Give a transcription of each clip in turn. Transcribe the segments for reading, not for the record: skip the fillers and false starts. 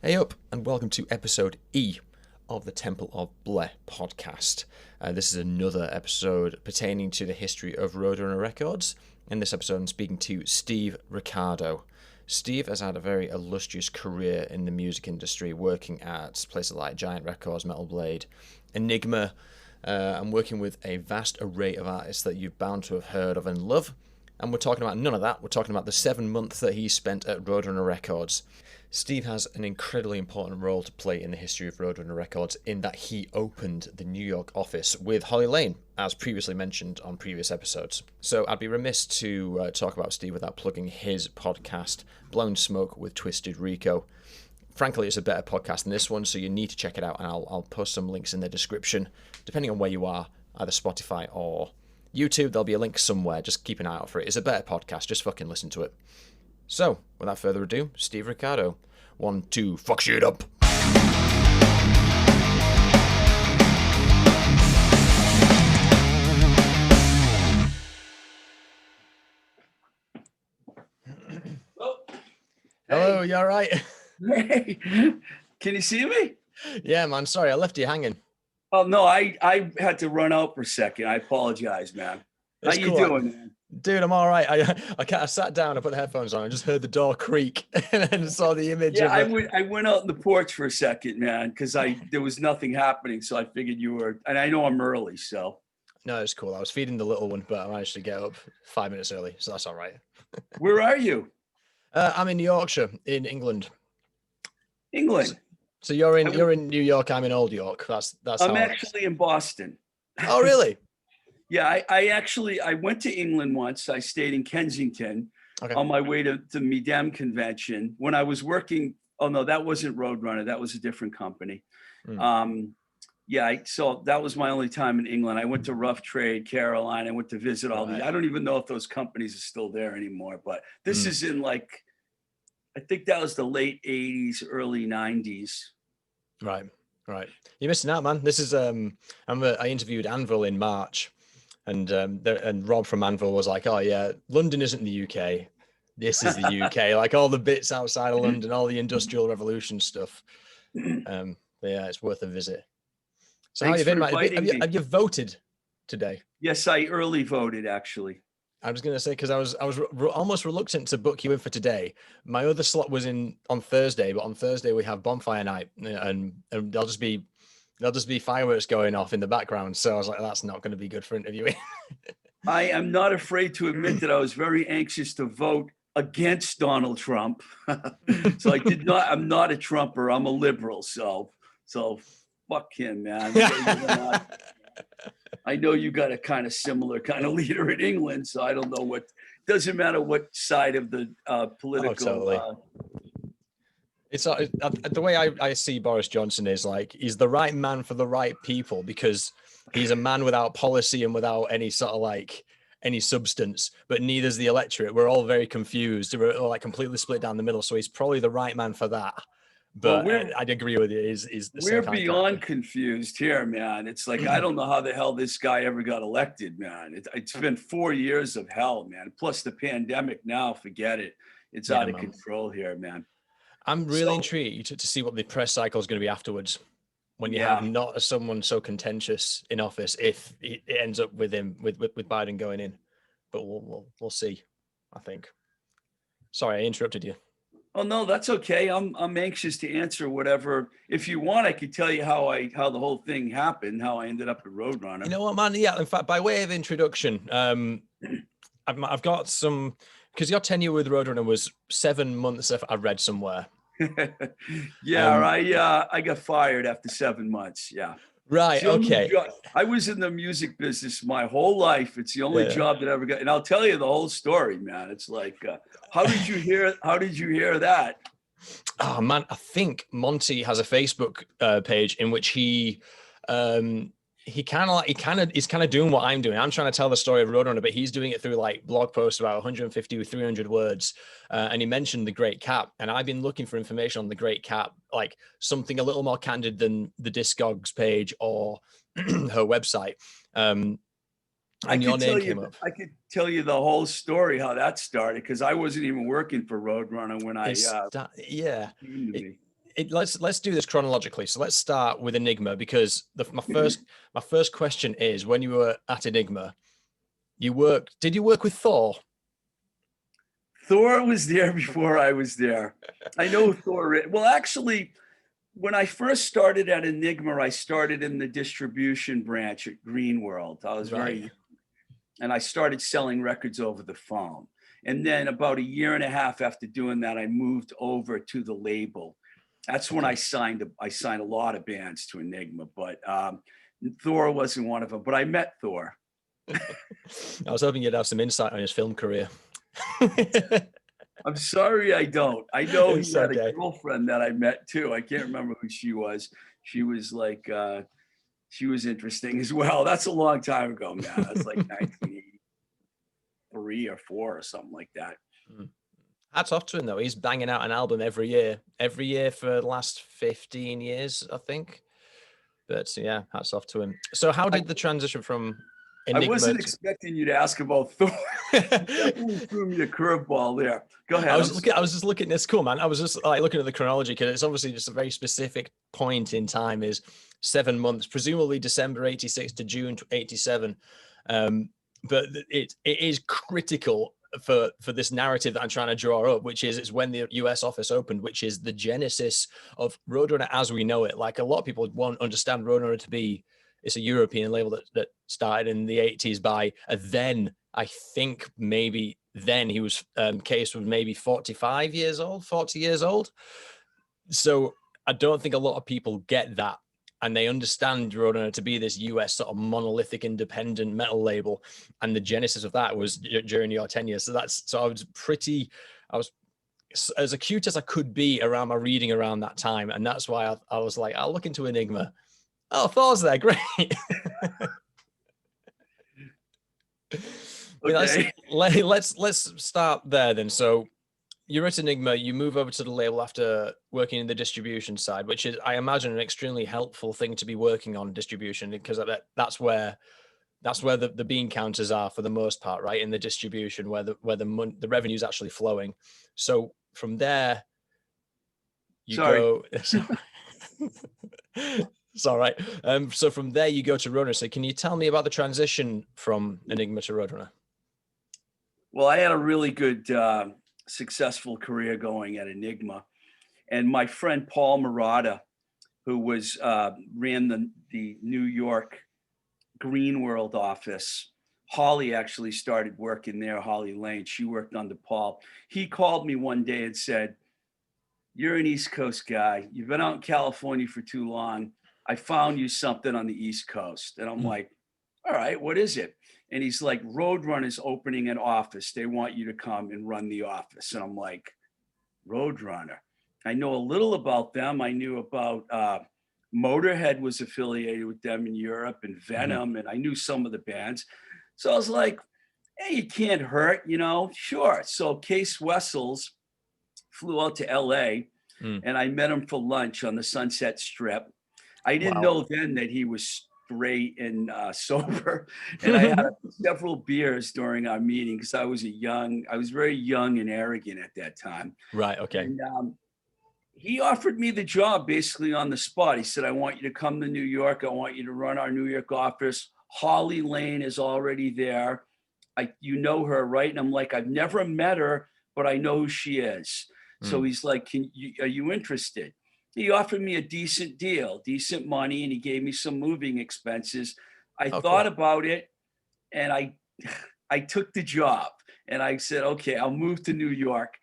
Hey up, and welcome to episode E of the Temple of Bleh podcast. This is another episode pertaining to the history of Roadrunner Records. In this episode, I'm speaking to Steev Ricardo. Steev has had a very illustrious career in the music industry, working at places like Giant Records, Metal Blade, Enigma, and working with a vast array of artists that you're bound to have heard of and love. And we're talking about none of that. We're talking about the 7 months that he spent at Roadrunner Records. Steev has an incredibly important role to play in the history of Roadrunner Records in that he opened the New York office with Holly Lane, as previously mentioned on previous episodes. So I'd be remiss to talk about Steev without plugging his podcast, Blown Smoke with Twisted Rico. Frankly, it's a better podcast than this one, so you need to check it out, and I'll post some links in the description, depending on where you are, either Spotify or YouTube. There'll be a link somewhere. Just keep an eye out for it. It's a better podcast. Just fucking listen to it. So, without further ado, Steev Ricardo. 1, 2, fuck shit up. Oh, Hello, you alright? hey, can you see me? Yeah, man, sorry, I left you hanging. Oh no, I had to run out for a second. I apologize, man. It's How you cool. doing, man? Dude, I'm alright. I sat down, I put the headphones on, I just heard the door creak and then saw the image Yeah, of it. I went out in the porch for a second, man, because there was nothing happening, so I figured you were, and I know I'm early, so. No, it's cool. I was feeding the little one, but I managed to get up 5 minutes early, so that's alright. Where are you? I'm in Yorkshire, in England. England. So you're in New York, I'm in Old York. That's I'm how actually in Boston. Oh, really? Yeah, I went to England once. I stayed in Kensington Okay. on my way to the MEDEM convention when I was working. Oh no, that wasn't Roadrunner. That was a different company. So that was my only time in England. I went to Rough Trade, Caroline. I went to visit all these. I don't even know if those companies are still there anymore, but this is in I think that was the late 80s, early 90s. Right. You're missing out, man. This is I interviewed Anvil in March, and Rob from Anvil was like, "Oh yeah, London isn't the UK. This is the UK. Like all the bits outside of London, all the Industrial Revolution stuff. But yeah, it's worth a visit." So Thanks how you been, for mate? inviting me. Have you voted today? Yes, I early voted actually. I was going to say, because I was almost reluctant to book you in for today. My other slot was in on Thursday, but on Thursday we have bonfire night, and there'll just be fireworks going off in the background. So I was like, that's not going to be good for interviewing. I am not afraid to admit that I was very anxious to vote against Donald Trump. So I'm not a Trumper. I'm a liberal. So fuck him, man. I know you got a kind of similar kind of leader in England, so I don't know doesn't matter what side of the political. Totally. It's the way I see Boris Johnson is like, he's the right man for the right people, because he's a man without policy and without any sort of any substance, but neither's the electorate. We're all very confused. We're all completely split down the middle. So he's probably the right man for that. But I'd agree with you. We're beyond confused here, man. It's like, I don't know how the hell this guy ever got elected, man. It's been 4 years of hell, man. Plus the pandemic now, forget it. It's out of control here, man. I'm really intrigued to see what the press cycle is going to be afterwards, when you have not someone so contentious in office, if it ends up with him, with Biden going in. But we'll see, I think. Sorry, I interrupted you. Oh no, that's okay. I'm anxious to answer whatever. If you want, I could tell you how the whole thing happened, how I ended up at Roadrunner. You know what, man? Yeah, in fact, by way of introduction, I've got some, because your tenure with Roadrunner was 7 months. If I read somewhere. I got fired after 7 months. Yeah. Right. Okay. I was in the music business my whole life. It's the only job that I ever got, and I'll tell you the whole story, man. It's like, how did you hear that? Oh man, I think Monty has a Facebook page in which he's kind of doing what I'm doing. I'm trying to tell the story of Roadrunner, but he's doing it through blog posts about 150 or 300 words. And he mentioned the Great Cap, and I've been looking for information on the Great Cap, like something a little more candid than the Discogs page or her website. And your name came up. I could tell you the whole story, how that started, because I wasn't even working for Roadrunner when let's do this chronologically. So let's start with Enigma, because my first question is, when you were at Enigma, did you work with Thor? Thor was there before I was there. I know Thor. Well, actually, when I first started at Enigma, I started in the distribution branch at Green World. I was very young, and I started selling records over the phone. And then about a year and a half after doing that, I moved over to the label. That's when I signed a lot of bands to Enigma, but Thor wasn't one of them. But I met Thor. I was hoping you'd have some insight on his film career. I'm sorry, I don't. I know he had okay. a girlfriend that I met too. I can't remember who she was. She was like, she was interesting as well. That's a long time ago, man. That's like 1983 or 4 or something like that. Hats off to him, though. He's banging out an album every year for the last 15 years, I think. But yeah, hats off to him. So how did the transition from Enigma I wasn't expecting you to ask about Thor. You definitely threw me a curveball there. Go ahead. I was just looking. It's cool, man. I was just like looking at the chronology, because it's obviously just a very specific point in time. Is 7 months, presumably December '86 to June '87. But it is critical for this narrative that I'm trying to draw up, which is it's when the US office opened, which is the genesis of Roadrunner as we know it. Like, a lot of people won't understand Roadrunner to be, it's a European label that started in the 80s by then, I think maybe then he was, Case was maybe 40 years old. So I don't think a lot of people get that. And they understand Roadrunner to be this US sort of monolithic independent metal label. And the genesis of that was during your tenure. So I was as acute as I could be around my reading around that time. And that's why I was like, I'll look into Enigma. Oh, Thor's there, great. Okay. Let's start there then. So you're at Enigma, you move over to the label after working in the distribution side, which is, I imagine, an extremely helpful thing to be working on, distribution, because that's where the bean counters are for the most part, right? In the distribution, where the revenue is actually flowing. So from there, go. It's all right. So from there, you go to Roadrunner. So can you tell me about the transition from Enigma to Roadrunner? Well, I had a really good, successful career going at Enigma, and my friend Paul Murata, who was ran the New York Green World office. Holly actually started working there. Holly Lane. She worked under Paul. He called me one day and said, "You're an East Coast guy. You've been out in California for too long. I found you something on the East Coast." And I'm like, "All right, what is it?" And he's like, "Roadrunner's opening an office. They want you to come and run the office." And I'm like, Roadrunner. I know a little about them. I knew about Motorhead was affiliated with them in Europe, and Venom, and I knew some of the bands. So I was like, hey, it can't hurt, sure. So Case Wessels flew out to LA, and I met him for lunch on the Sunset Strip. I didn't know then that he was straight and sober. And I had several beers during our meeting because I was very young and arrogant at that time. Right. Okay. And he offered me the job basically on the spot. He said, "I want you to come to New York. I want you to run our New York office. Holly Lane is already there. You know her, right?" And I'm like, "I've never met her, but I know who she is." So he's like, "Are you interested?" He offered me a decent deal, decent money, and he gave me some moving expenses. I thought about it, and I took the job, and I said, "Okay, I'll move to New York."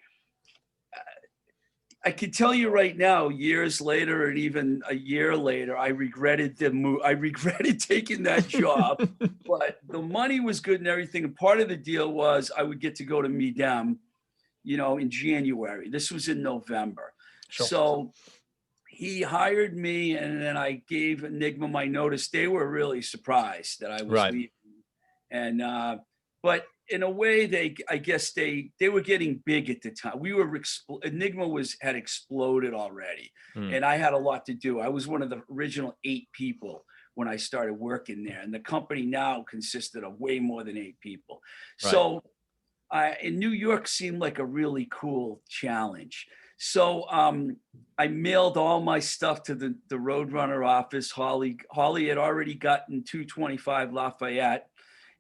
I can tell you right now, years later, and even a year later, I regretted the move. I regretted taking that job, but the money was good and everything. And part of the deal was I would get to go to Midem, in January. This was in November. Sure. So he hired me, and then I gave Enigma my notice. They were really surprised that I was leaving. And, but in a way, I guess they were getting big at the time. Enigma had exploded already, and I had a lot to do. I was one of the original 8 people when I started working there, and the company now consisted of way more than 8 people. Right. So in New York seemed like a really cool challenge. So I mailed all my stuff to the Roadrunner office. Holly had already gotten 225 Lafayette,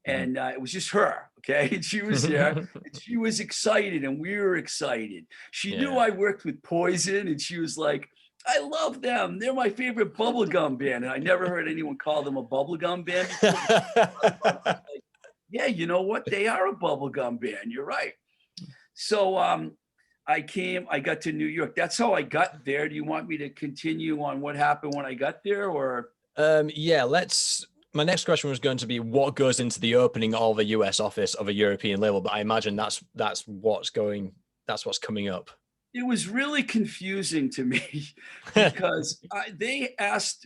and it was just her. Okay, and she was there, and she was excited, and we were excited. She knew I worked with Poison, and she was like, I love them. They're my favorite bubblegum band. And I never heard anyone call them a bubblegum band before. Like, yeah, you know what? They are a bubblegum band. You're right. So I got to New York. That's how I got there. Do you want me to continue on what happened when I got there, or? Yeah, my next question was going to be what goes into the opening of a US office of a European label, but I imagine that's what's coming up. It was really confusing to me because they asked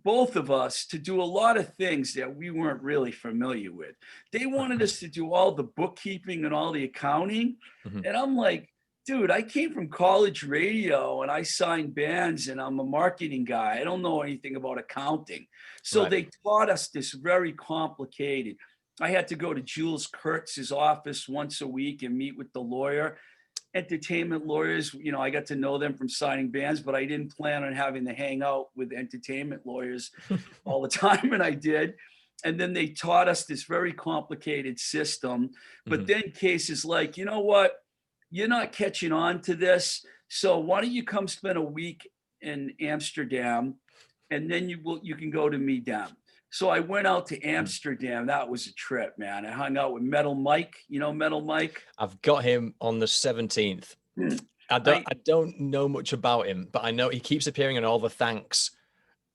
both of us to do a lot of things that we weren't really familiar with. They wanted us to do all the bookkeeping and all the accounting. And I'm like, dude, I came from college radio and I signed bands and I'm a marketing guy. I don't know anything about accounting. So they taught us this very complicated. I had to go to Jules Kurtz's office once a week and meet with the lawyer. Entertainment lawyers, you know, I got to know them from signing bands, but I didn't plan on having to hang out with entertainment lawyers all the time, and I did. And then they taught us this very complicated system. But then cases like, you know what, you're not catching on to this, so why don't you come spend a week in Amsterdam, and then you can go to Medem. So I went out to Amsterdam. That was a trip, man. I hung out with Metal Mike. You know Metal Mike? I've got him on the 17th. I don't know much about him, but I know he keeps appearing on all the thanks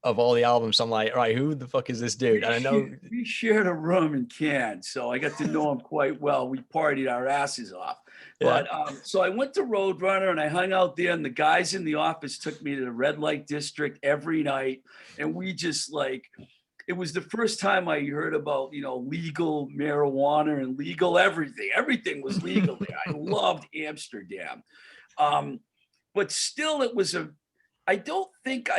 of all the albums. So I'm like, all right, who the fuck is this dude? And I know we shared a room in Cannes, so I got to know him quite well. We partied our asses off. But so I went to Roadrunner and I hung out there, and the guys in the office took me to the red light district every night, and we just like. It was the first time I heard about, you know, legal marijuana and legal everything. Everything was legal there. I loved Amsterdam. But still it was I think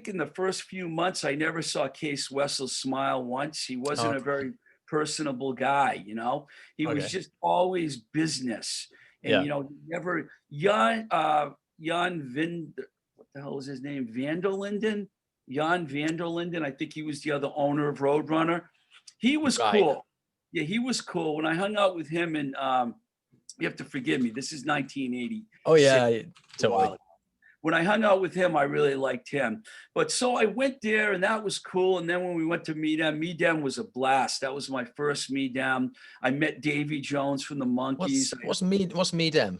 in the first few months, I never saw Case Wessel smile once. He wasn't a very personable guy, you know, he was just always business. And, you know, never, Jan what the hell was his name? Jan Vanderlinden, I think he was the other owner of Roadrunner. He was cool. Yeah, he was cool. When I hung out with him, and you have to forgive me, this is 1980. Oh yeah, totally. When I hung out with him, I really liked him. But so I went there, and that was cool. And then when we went to Medem was a blast. That was my first Medem. I met Davy Jones from the Monkees. What's Medem?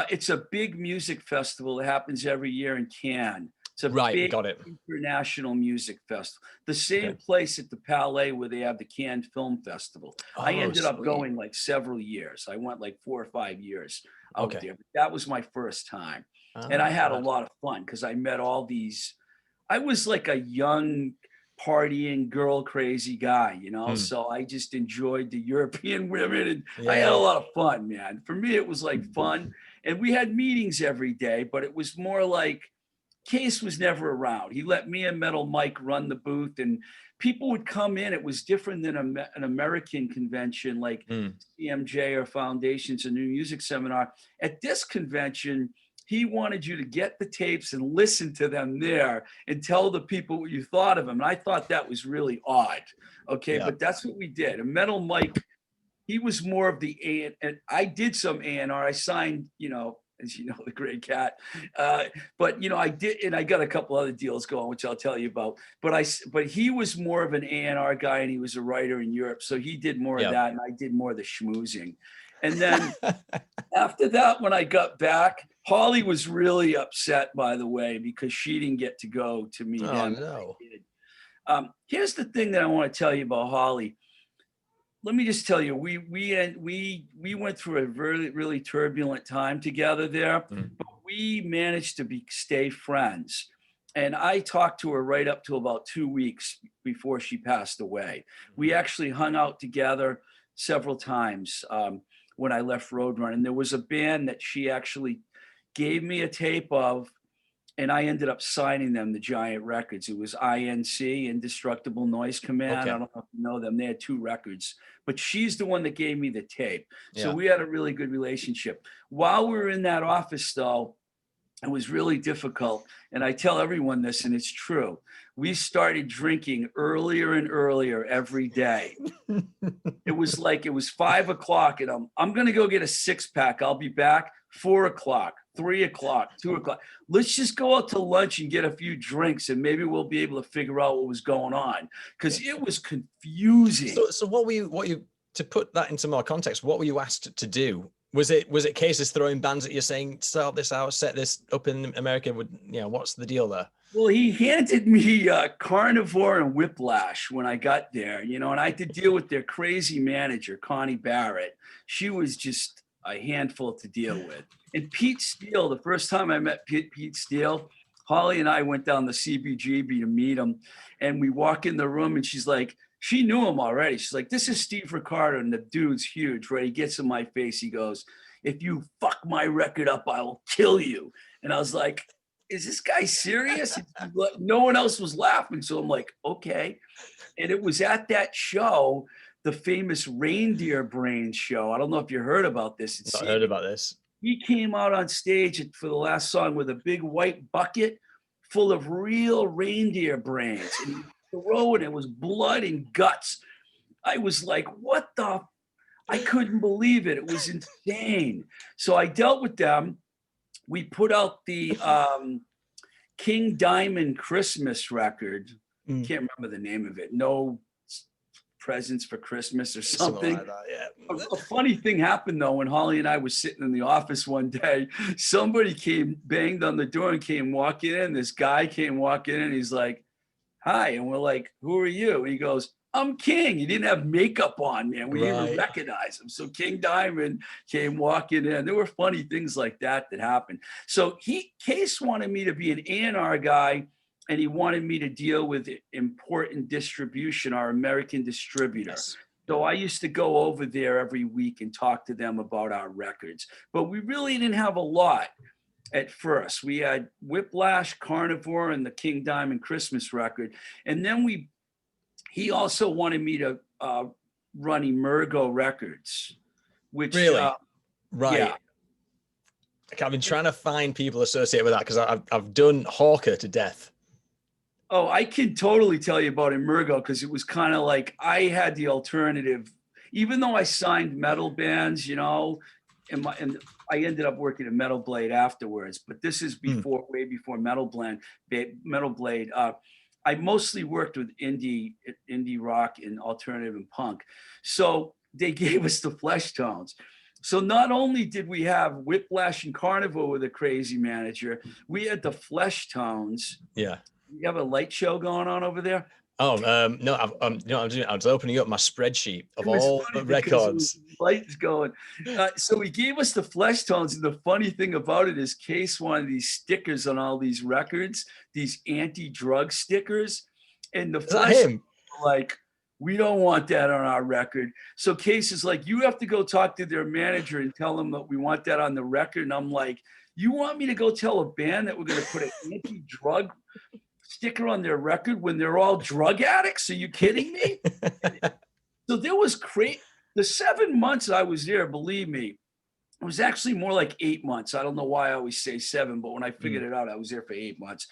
It's a big music festival that happens every year in Cannes. It's a big international music festival. The same place at the Palais where they have the Cannes Film Festival. I ended up going like several years. I went like 4 or 5 years out there. But that was my first time. And I had a lot of fun because I met all these. I was like a young partying girl crazy guy, you know, so I just enjoyed the European women, and I had a lot of fun, man. For me, it was like fun. And we had meetings every day, but it was more like, Case was never around. He let me and Metal Mike run the booth, and people would come in. It was different than an American convention like CMJ or Foundations, a New Music Seminar. At this convention, he wanted you to get the tapes and listen to them there and tell the people what you thought of them. And I thought that was really odd. Okay, but that's what we did. And Metal Mike, he was more of the A, and I did some A&R. I signed, you know, as you know, the Great Cat. But, you know, I did, and I got a couple other deals going, which I'll tell you about. But he was more of an A&R guy, and he was a writer in Europe. So he did more of that, and I did more of the schmoozing. And then after that, when I got back, Holly was really upset, by the way, because she didn't get to go to me. Oh, no. Here's the thing that I want to tell you about Holly. Let me just tell you, we went through a really, really turbulent time together there, but we managed to stay friends. And I talked to her right up to about 2 weeks before she passed away. We actually hung out together several times when I left Roadrunner. And there was a band that she actually gave me a tape of, and I ended up signing them the Giant Records. It was INC, Indestructible Noise Command. Okay. I don't know if you know them. They had 2 records, but she's the one that gave me the tape. So Yeah. we had a really good relationship. While we were in that office, though, it was really difficult. And I tell everyone this, and it's true. We started drinking earlier and earlier every day. It was 5 o'clock, and I'm going to go get a 6-pack. I'll be back 4 o'clock, 3 o'clock, 2 o'clock. Let's just go out to lunch and get a few drinks, and maybe we'll be able to figure out what was going on, because it was confusing. So what were you, to put that into more context, what were you asked to do? Was it cases throwing bands at you saying, start this out, set this up in America? What's the deal there? Well, he handed me Carnivore and Whiplash when I got there, and I had to deal with their crazy manager, Connie Barrett. She was just a handful to deal with. And Pete Steele, the first time I met Pete Steele, Holly and I went down the CBGB to meet him. And we walk in the room and she's like, she knew him already. She's like, this is Steev Ricardo. And the dude's huge, right? He gets in my face. He goes, if you fuck my record up, I will kill you. And I was like, is this guy serious? No one else was laughing. So I'm like, okay. And it was at that show, the famous Reindeer Brains show. I don't know if you heard about this. I heard about this. He came out on stage for the last song with a big white bucket full of real reindeer brains. And he threw it. It was blood and guts. I was like, what the? I couldn't believe it. It was insane. So I dealt with them. We put out the King Diamond Christmas record. Can't remember the name of it. No Presents for Christmas or something. Like that, yeah. A funny thing happened though when Holly and I was sitting in the office one day. Somebody banged on the door and came walking in. This guy came walking in. He's like, "Hi," and we're like, "Who are you?" And he goes, "I'm King." He didn't have makeup on, man. We didn't even recognize him. So King Diamond came walking in. There were funny things like that happened. So Case wanted me to be an A&R guy, and he wanted me to deal with important distribution, our American distributor. Yes. So I used to go over there every week and talk to them about our records. But we really didn't have a lot at first. We had Whiplash, Carnivore, and the King Diamond Christmas record. And then he also wanted me to run Emergo Records, which really, right. Yeah. I've been trying to find people associated with that because I've done Hawker to death. Oh, I can totally tell you about Emergo because it was kind of like I had the alternative, even though I signed metal bands, and I ended up working at Metal Blade afterwards. But this is way before Metal Blade. I mostly worked with indie rock and alternative and punk. So they gave us the Flesh Tones. So not only did we have Whiplash and Carnivore with a crazy manager, we had the Flesh Tones. Yeah. You have a light show going on over there? Oh, no, I was opening up my spreadsheet of all the records. Lights going. So he gave us the Flesh Tones. And the funny thing about it is Case wanted these stickers on all these records, these anti-drug stickers. And the Flesh, like, we don't want that on our record. So Case is like, you have to go talk to their manager and tell them that we want that on the record. And I'm like, you want me to go tell a band that we're going to put an anti-drug sticker on their record when they're all drug addicts? Are you kidding me? So there was the 7 months I was there, believe me, it was actually more like 8 months. I don't know why I always say 7, but when I figured it out, I was there for 8 months.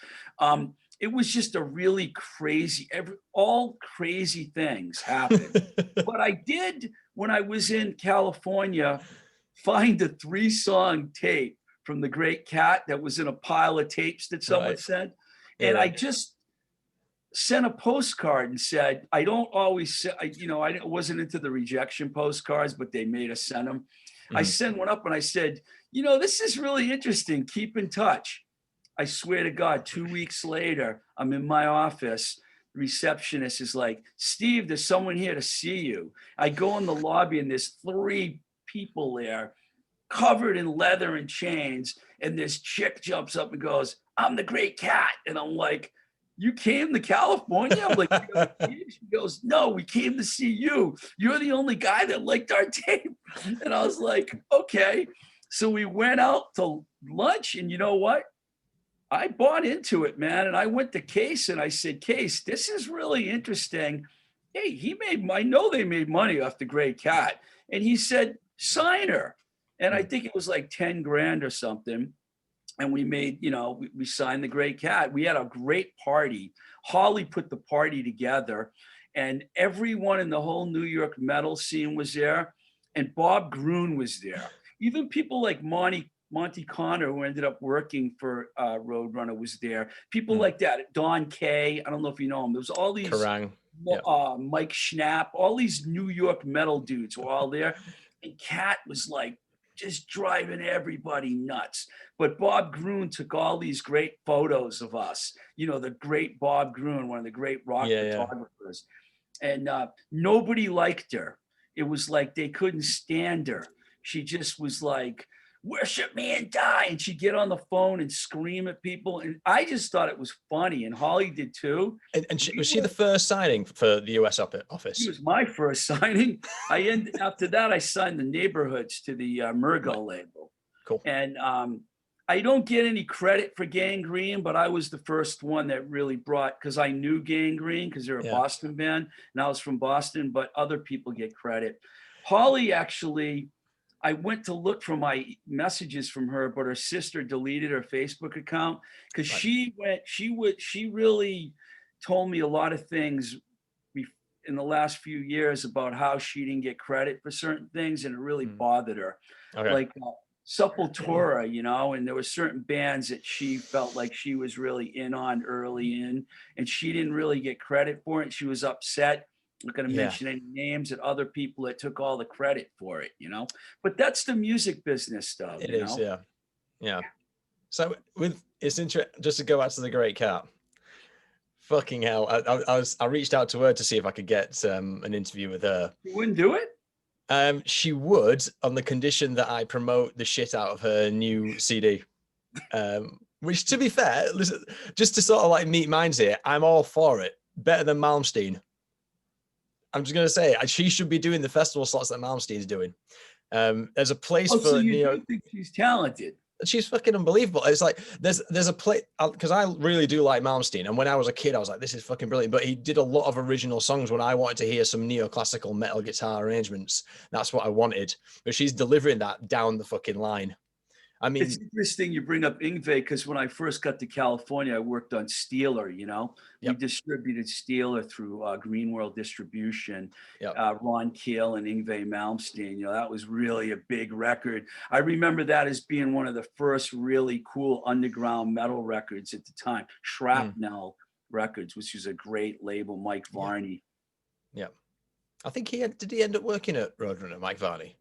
It was just a really crazy, all crazy things happened. But I did, when I was in California, find a 3-song tape from The Great Cat that was in a pile of tapes that someone sent. And I just sent a postcard and said, I don't always, I wasn't into the rejection postcards, but they made us send them. I sent one up and I said, this is really interesting. Keep in touch. I swear to God, 2 weeks later, I'm in my office. The receptionist is like, Steve, there's someone here to see you. I go in the lobby and there's 3 people there covered in leather and chains. And this chick jumps up and goes, I'm the Great Cat. And I'm like, you came to California? I'm like, she goes, no, we came to see you. You're the only guy that liked our tape. And I was like, okay. So we went out to lunch, and you know what? I bought into it, man. And I went to Case and I said, Case, this is really interesting. Hey, I know they made money off the Gray Cat. And he said, sign her. And I Mm. think it was like 10 grand or something. And we made, we signed the Gray Cat. We had a great party. Holly put the party together, and everyone in the whole New York metal scene was there. And Bob Gruen was there. Even people like Monty Connor, who ended up working for Roadrunner, was there. People Mm. like that. Don Kay, I don't know if you know him. There was all these Kerrang. Yeah. Mike Schnapp, all these New York metal dudes were all there. And Cat was like just driving everybody nuts. But Bob Gruen took all these great photos of us. The great Bob Gruen, one of the great rock Yeah, yeah. photographers. And nobody liked her. It was like they couldn't stand her. She just was like, worship me and die. And she'd get on the phone and scream at people. And I just thought it was funny. And Holly did too. And was she the first signing for the US office? She was my first signing. After that, I signed the Neighborhoods to the Murgo label. Cool. And I don't get any credit for Gangrene, but I was the first one that really because I knew Gangrene because they're a Boston band and I was from Boston, but other people get credit. Holly, actually, I went to look for my messages from her, but her sister deleted her Facebook account because she really told me a lot of things in the last few years about how she didn't get credit for certain things, and it really bothered her. Okay. Like Sepultura, and there were certain bands that she felt like she was really in on early in, and she didn't really get credit for it. She was upset. I'm not going to mention any names, at other people that took all the credit for it, But that's the music business, though. It is, yeah. So it's interesting. Just to go back to the Great Cat. Fucking hell! I reached out to her to see if I could get an interview with her. You wouldn't do it? She would, on the condition that I promote the shit out of her new CD. Which, to be fair, listen, just to sort of like meet minds here, I'm all for it. Better than Malmsteen. I'm just gonna say she should be doing the festival slots that Malmsteen's doing. There's a place for. So you do think she's talented? She's fucking unbelievable. It's like there's a place, because I really do like Malmsteen, and when I was a kid I was like, this is fucking brilliant. But he did a lot of original songs when I wanted to hear some neoclassical metal guitar arrangements. That's what I wanted, but she's delivering that down the fucking line. I mean, it's interesting you bring up Yngwie, because when I first got to California, I worked on Steeler. We distributed Steeler through Green World Distribution. Ron Keel and Yngwie Malmsteen. That was really a big record. I remember that as being one of the first really cool underground metal records at the time. Shrapnel Records, which is a great label. Mike Varney. Yeah, I think did he end up working at Roadrunner, Mike Varney?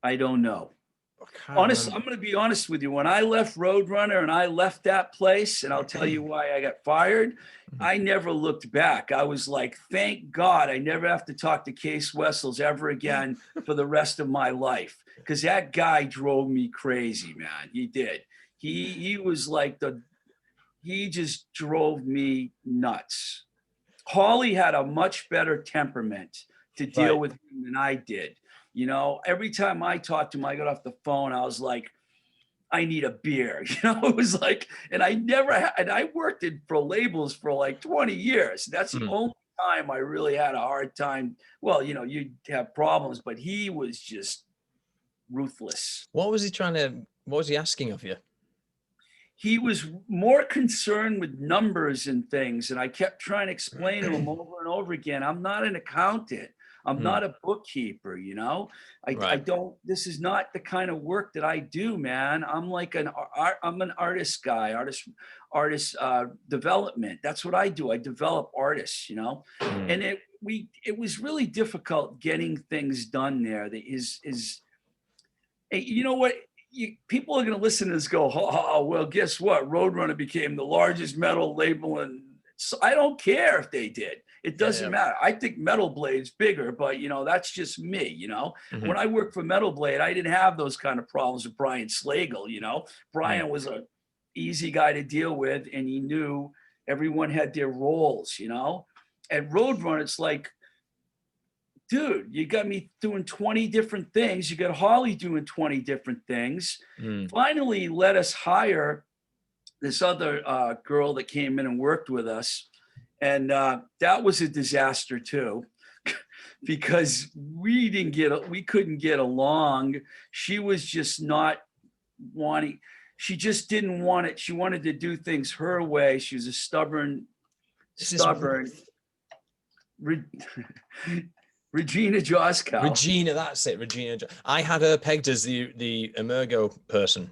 I don't know. Honestly, I'm going to be honest with you. When I left Roadrunner and I left that place, and I'll tell you why I got fired, I never looked back. I was like, thank God I never have to talk to Case Wessels ever again for the rest of my life. Because that guy drove me crazy, man. He did. He was like he just drove me nuts. Holly had a much better temperament to deal with him than I did. Every time I talked to him, I got off the phone, I was like, I need a beer. It was like, and I worked for labels for like 20 years. That's the only time I really had a hard time. Well, you'd have problems, but he was just ruthless. What was he asking of you? He was more concerned with numbers and things. And I kept trying to explain to him over and over again, I'm not an accountant. I'm not a bookkeeper, I don't, this is not the kind of work that I do, man. I'm like I'm an artist guy, artist development. That's what I do. I develop artists, and it was really difficult getting things done there. That is, you know what? People are going to listen to this go, oh, well, guess what? Roadrunner became the largest metal label, and so I don't care if they did. It doesn't matter. I think Metal Blade's bigger, but that's just me. When I worked for Metal Blade, I didn't have those kind of problems with Brian Slagle. Brian was a easy guy to deal with, and he knew everyone had their roles. At Roadrunner, it's like, dude, you got me doing 20 different things. You got Holly doing 20 different things. Finally, let us hire this other girl that came in and worked with us, and that was a disaster too, because we couldn't get along. She was just not wanting. She just didn't want it. She wanted to do things her way. She was a stubborn. Re- Regina Joskow. Regina, that's it. Regina. I had her pegged as the Emergo person.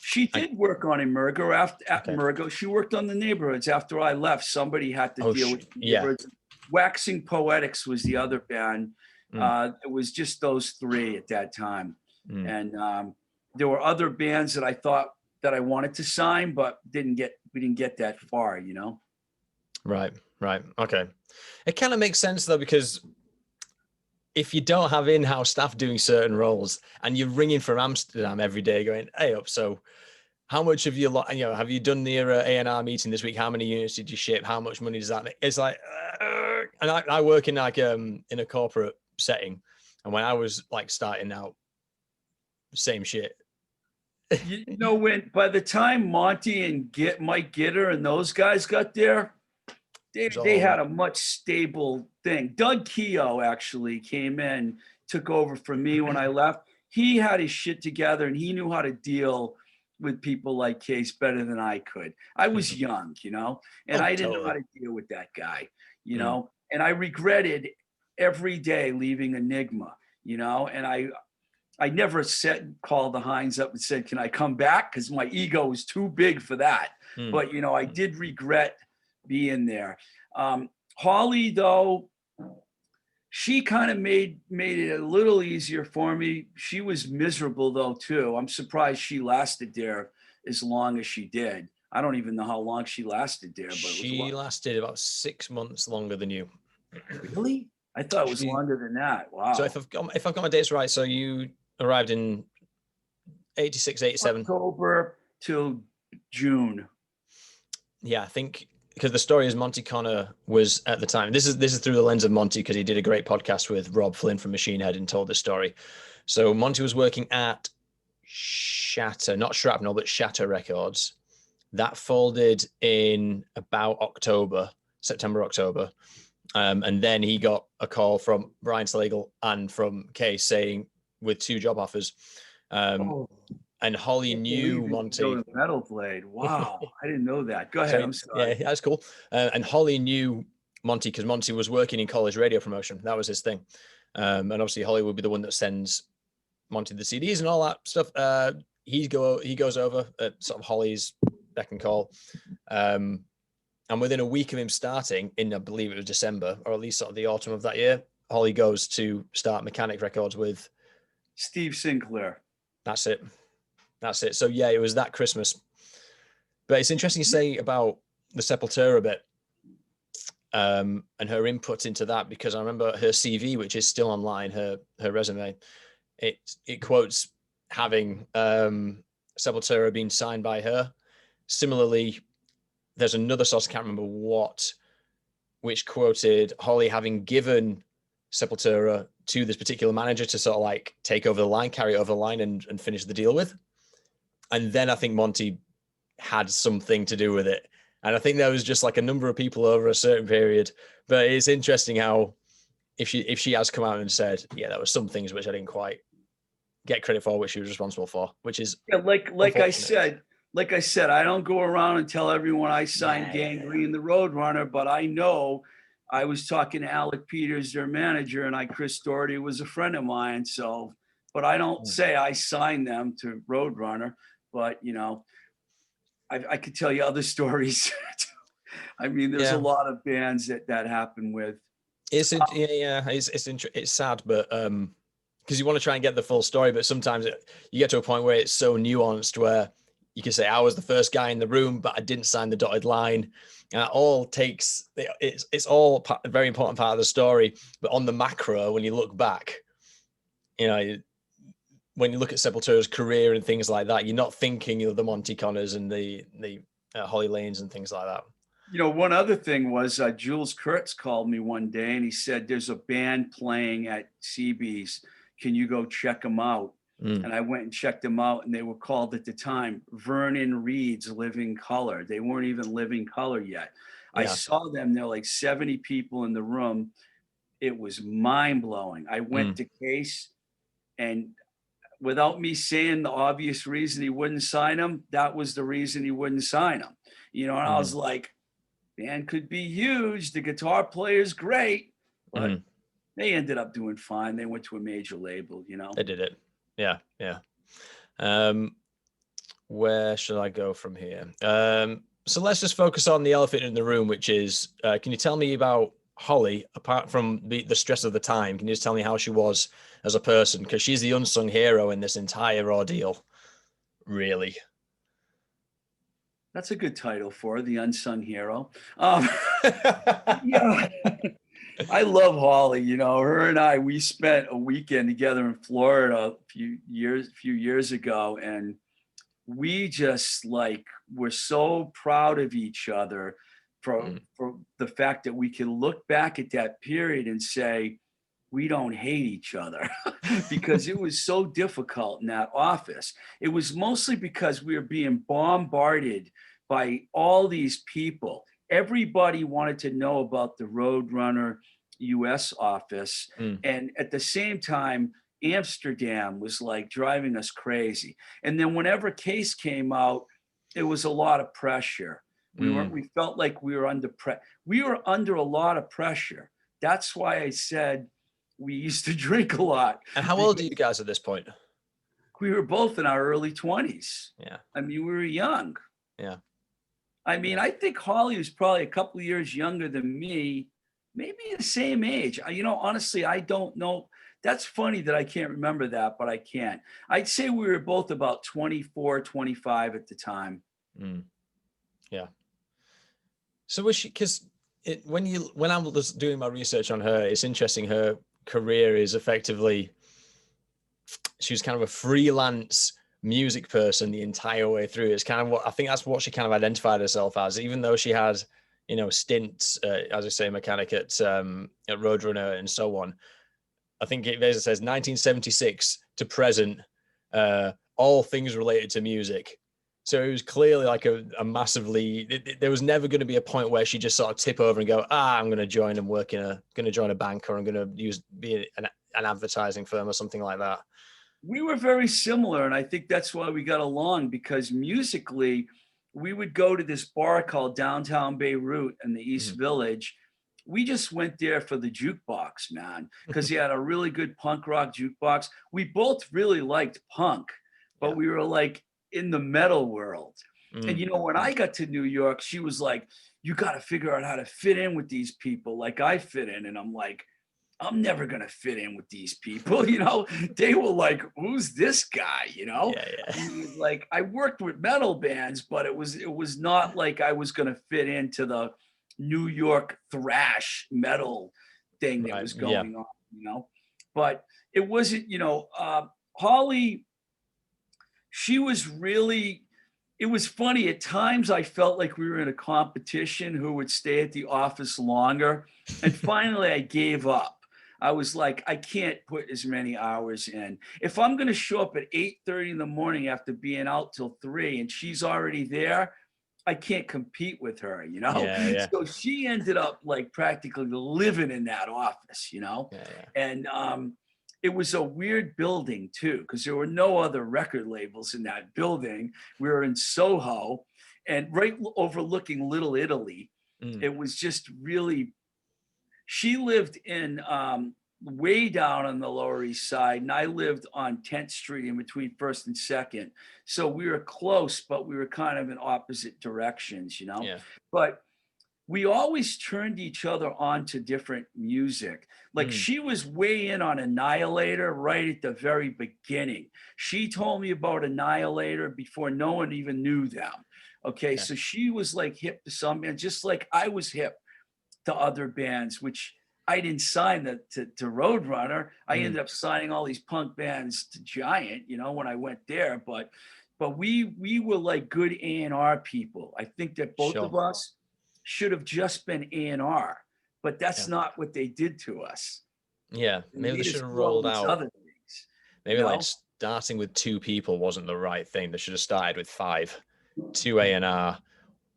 She did work on Emergo after Emergo. She worked on the neighborhoods after I left. Somebody had to deal with the neighborhoods. Waxing Poetics was the other band. It was just those three at that time. And there were other bands that I thought that I wanted to sign, but we didn't get that far, you know? Right. Okay. It kind of makes sense though, because if you don't have in-house staff doing certain roles and you're ringing from Amsterdam every day going, hey up, so how much have you have you done the A&R meeting this week? How many units did you ship? How much money does that make? It's like, and I work in like in a corporate setting, and when I was like starting out, same shit. You know, when by the time Monty and Mike Gitter and those guys got there, they had a much stable thing. Doug Keogh actually came in, took over from me when I left. He had his shit together and he knew how to deal with people like Case better than I could. I was young, you know, and I didn't know how to deal with that guy, you know, and I regretted every day leaving Enigma, you know, and I never called the Hines up and said, can I come back? Because my ego was too big for that. But, you know, I did regret being there. Holly, though, she kind of made it a little easier for me. She was miserable, though, too. I'm surprised she lasted there as long as she did. I don't even know how long she lasted there. But she lasted about 6 months longer than you. Really? I thought it was longer than that. Wow. So if I've got my dates right, so you arrived in 86, 87. October till June. Yeah, I think because the story is Monty Connor was at the time. This is through the lens of Monty because he did a great podcast with Rob Flynn from Machine Head and told this story. So Monty was working at Shatter, not Shrapnel, but Shatter Records. That folded in about September, October. And then he got a call from Brian Slagle and from Case saying with 2 job offers. And Holly knew Monty. Metal Blade. Wow. I didn't know that. Go ahead. I'm sorry. Yeah, that's cool. And Holly knew Monty because Monty was working in college radio promotion. That was his thing. And obviously Holly would be the one that sends Monty the CDs and all that stuff. He goes over at sort of Holly's beck and call. And within a week of him starting in, I believe it was December, or at least sort of the autumn of that year, Holly goes to start Mechanic Records with Steve Sinclair. That's it. So yeah, it was that Christmas. But it's interesting to say about the Sepultura bit and her input into that, because I remember her CV, which is still online, her resume, it quotes having Sepultura being signed by her. Similarly, there's another source, I can't remember which quoted Holly having given Sepultura to this particular manager to sort of like take over the line, carry over the line and finish the deal with. And then I think Monty had something to do with it. And I think there was just like a number of people over a certain period. But it's interesting how if she has come out and said, yeah, there were some things which I didn't quite get credit for, which she was responsible for, which is like I said, I don't go around and tell everyone I signed Gangrene the Roadrunner, but I know I was talking to Alec Peters, their manager, and Chris Doherty was a friend of mine. So, but I don't say I signed them to Roadrunner, but you know, I could tell you other stories. I mean, there's a lot of bands that happen with. It's sad, but because you want to try and get the full story, but sometimes you get to a point where it's so nuanced where you can say I was the first guy in the room, but I didn't sign the dotted line. And it all takes, it's all a very important part of the story. But on the macro, when you look back, you know, when you look at Sepultura's career and things like that, you're not thinking of the Monty Connors and the Holly Lanes and things like that. You know, one other thing was Jules Kurtz called me one day and he said, there's a band playing at CB's. Can you go check them out? Mm. And I went and checked them out, and they were called at the time Vernon Reed's Living Color. They weren't even Living Color yet. I Yeah. saw them. There were like 70 people in the room. It was mind blowing. I went Mm. to Case, and without me saying the obvious reason he wouldn't sign him, that was the reason he wouldn't sign him. And I was Mm. like, band could be huge. The guitar player's great, but Mm. they ended up doing fine. They went to a major label. They did it. Yeah. Yeah. Where should I go from here? So let's just focus on the elephant in the room, which is, can you tell me about Holly, apart from the stress of the time? Can you just tell me how she was as a person? Because she's the unsung hero in this entire ordeal, really. That's a good title for her, The Unsung Hero. Yeah, I love Holly. Her and I, we spent a weekend together in Florida a few years ago, and we just like were so proud of each other for Mm. for the fact that we can look back at that period and say we don't hate each other because it was so difficult in that office. It was mostly because we were being bombarded by all these people. Everybody wanted to know about the Roadrunner US office. Mm. And at the same time, Amsterdam was like driving us crazy. And then whenever Case came out, it was a lot of pressure. Mm. We felt like we were we were under a lot of pressure. That's why I said we used to drink a lot. And how old are you guys at this point? We were both in our early 20s. Yeah. I mean, we were young. Yeah. I mean, I think Holly was probably a couple of years younger than me, maybe the same age. Honestly, I don't know. That's funny that I can't remember that, but I can. I'd say we were both about 24, 25 at the time. Mm. Yeah. So was she, because when I was doing my research on her, it's interesting. Her career is effectively, she was kind of a freelance music person the entire way through. It's kind of what I think that's what she kind of identified herself as, even though she had, stints, as I say, mechanic at Roadrunner and so on. I think it basically says 1976 to present, all things related to music. So it was clearly like a massively, there was never going to be a point where she just sort of tip over and go, I'm going to join and work going to join a bank, or I'm going to be an advertising firm or something like that. We were very similar. And I think that's why we got along, because musically, we would go to this bar called Downtown Beirut in the East Village. We just went there for the jukebox, man, because he had a really good punk rock jukebox. We both really liked punk, but we were like in the metal world. And when I got to New York, she was like, you got to figure out how to fit in with these people like I fit in. And I'm like, I'm never going to fit in with these people. They were like, who's this guy? Like, I worked with metal bands, but it was not like I was going to fit into the New York thrash metal thing that was going on, but it wasn't, Holly, she was really, it was funny. At times I felt like we were in a competition who would stay at the office longer. And finally I gave up. I was like, I can't put as many hours in. If I'm going to show up at 8:30 in the morning after being out till 3 and she's already there, I can't compete with her, So she ended up like practically living in that office, And it was a weird building too, because there were no other record labels in that building. We were in Soho and right overlooking Little Italy. It was just really, she lived in way down on the Lower East Side, and I lived on 10th Street in between 1st and 2nd. So we were close, but we were kind of in opposite directions, But we always turned each other on to different music. Like she was way in on Annihilator right at the very beginning. She told me about Annihilator before no one even knew them. Okay, so she was like hip to some bands, just like I was hip to other bands, which I didn't sign to Roadrunner. I ended up signing all these punk bands to Giant, when I went there. But we were like good A&R people. I think that both of us should have just been A&R, but that's not what they did to us. Yeah, maybe they should have rolled out. Maybe like starting with 2 people wasn't the right thing. They should have started with 5. 2 A&R,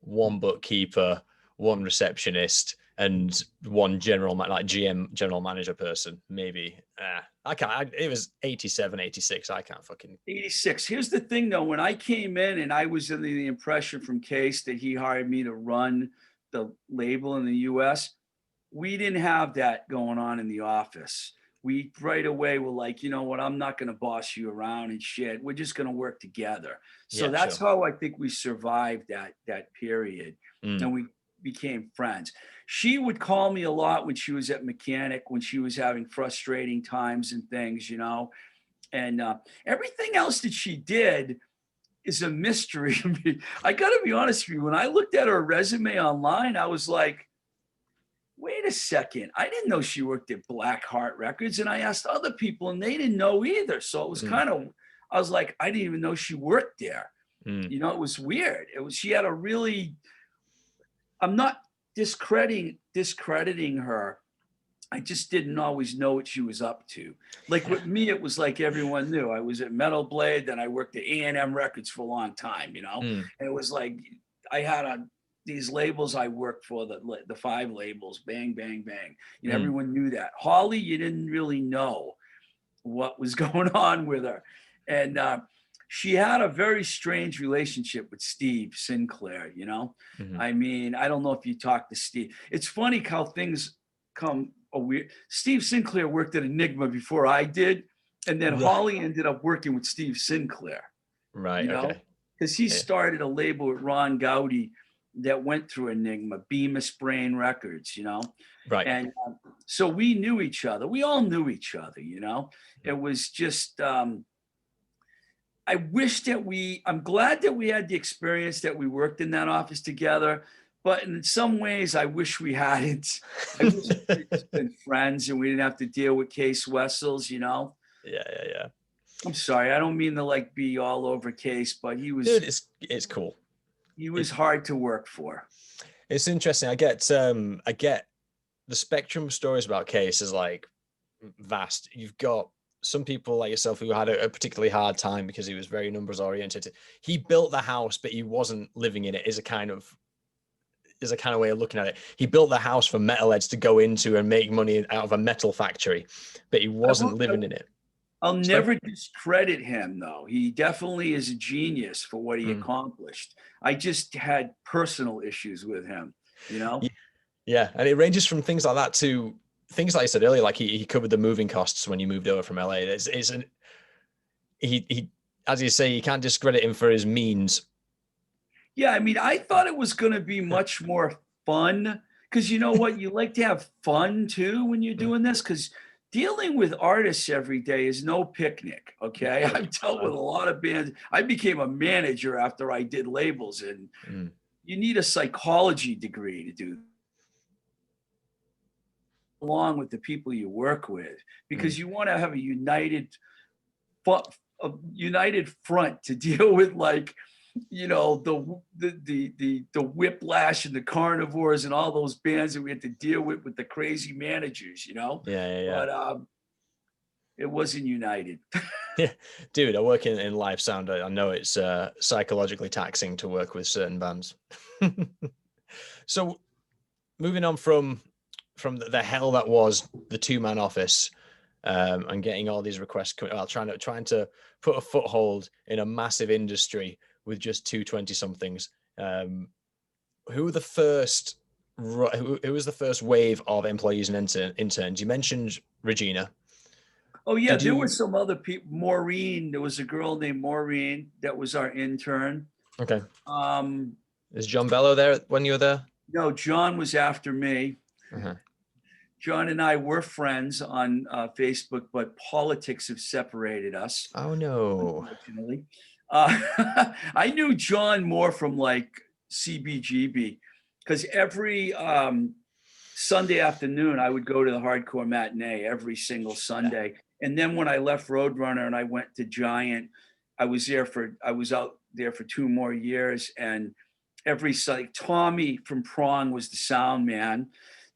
1 bookkeeper, 1 receptionist, and 1 GM, general manager person, maybe. I can't. It was 87, 86. I can't fucking. 86. Here's the thing, though. When I came in and I was under the impression from Case that he hired me to run the label in the US, we didn't have that going on in the office. We right away were like, you know what, I'm not going to boss you around and shit. We're just going to work together. So Yeah, that's sure. how I think we survived that period. Mm. And we became friends. She would call me a lot when she was at mechanic, when she was having frustrating times and things, you know. And everything else that she did is a mystery to me. I got to be honest with you. When I looked at her resume online, I was like, wait a second. I didn't know she worked at Black Heart Records. And I asked other people and they didn't know either. So it was kind of, I was like, I didn't even know she worked there. You know, it was weird. She had a really, I'm not discrediting her. I just didn't always know what she was up to. Like with me, it was like everyone knew. I was at Metal Blade, then I worked at A&M Records for a long time, you know? And it was like, I had these labels I worked for, the 5 labels, bang, bang, bang. You know, everyone knew that. Holly, you didn't really know what was going on with her. And she had a very strange relationship with Steve Sinclair, you know? I mean, I don't know if you talked to Steve. It's funny how things come weird. Steve Sinclair worked at Enigma before I did. And then Holly ended up working with Steve Sinclair. Right. You know? Because he started a label with Ron Gowdy that went through Enigma, Bemis Brain Records, you know? Right. And so we knew each other. We all knew each other, you know? It was just, I'm glad that we had the experience that we worked in that office together. But in some ways, I wish we hadn't. I wish we had just been friends and we didn't have to deal with Case Wessels, you know? Yeah. I'm sorry. I don't mean to like be all over Case, but he was. Dude, it's cool. He was hard to work for. It's interesting. I get the spectrum of stories about Case is like vast. You've got some people like yourself who had a particularly hard time because he was very numbers oriented. He built the house, but he wasn't living in it. Is a kind of way of looking at it. He built the house for metalheads to go into and make money out of a metal factory, but he wasn't living in it. I'll never discredit him, though. He definitely is a genius for what he accomplished. I just had personal issues with him, you know? Yeah, and it ranges from things like that to things like I said earlier, like he covered the moving costs when you moved over from LA. He as you say, you can't discredit him for his means. Yeah, I mean, I thought it was going to be much more fun because you know what? You like to have fun too when you're doing this because dealing with artists every day is no picnic. Okay. I've dealt with a lot of bands. I became a manager after I did labels, and you need a psychology degree to do along with the people you work with because you want to have a united front to deal with, like, you know, the Whiplash and the Carnivores and all those bands that we had to deal with the crazy managers, you know? Yeah. But it wasn't united. Yeah, dude, I work in live sound. I know it's psychologically taxing to work with certain bands. So moving on from the hell that was the 2-man office, and getting all these requests, trying to put a foothold in a massive industry with just 2 20-somethings. Who was the first wave of employees and interns? You mentioned Regina. Oh yeah, there were some other people. Maureen, there was a girl named Maureen that was our intern. Okay. Is John Bello there when you were there? No, John was after me. John and I were friends on Facebook, but politics have separated us. Oh no! Unfortunately, I knew John more from like CBGB because every Sunday afternoon I would go to the Hardcore Matinee every single Sunday. And then when I left Roadrunner and I went to Giant, I was out there for 2 more years. And every Sunday, Tommy from Prong was the sound man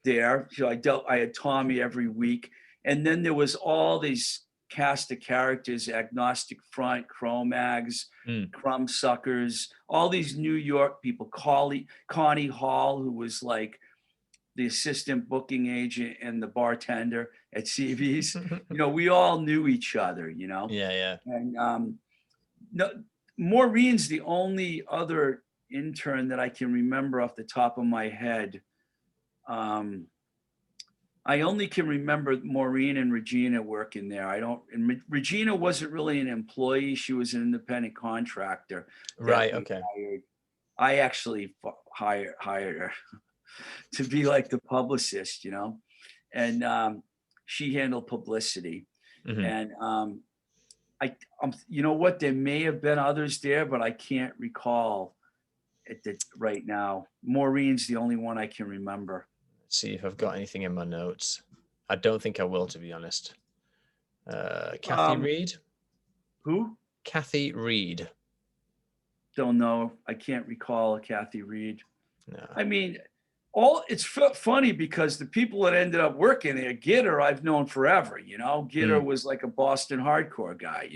there. So I had Tommy every week. And then there was all these cast of characters: Agnostic Front, Cro-Mags, Mm. Crumb Suckers, all these New York people. Connie Hall, who was like the assistant booking agent and the bartender at CV's. We all knew each other. Yeah. And no, Maureen's the only other intern that I can remember off the top of my head. I only can remember Maureen and Regina working there. Regina wasn't really an employee. She was an independent contractor. Right. Okay. Hired. I actually hired her to be like the publicist, and she handled publicity. Mm-hmm. And you know what? There may have been others there, but I can't recall it right now. Maureen's the only one I can remember. Let's see if I've got anything in my notes. I don't think I will, to be honest. Kathy Reed? Who? Kathy Reed. Don't know. I can't recall a Kathy Reed. No. I mean, it's funny because the people that ended up working there, Gitter, I've known forever. Gitter was like a Boston hardcore guy,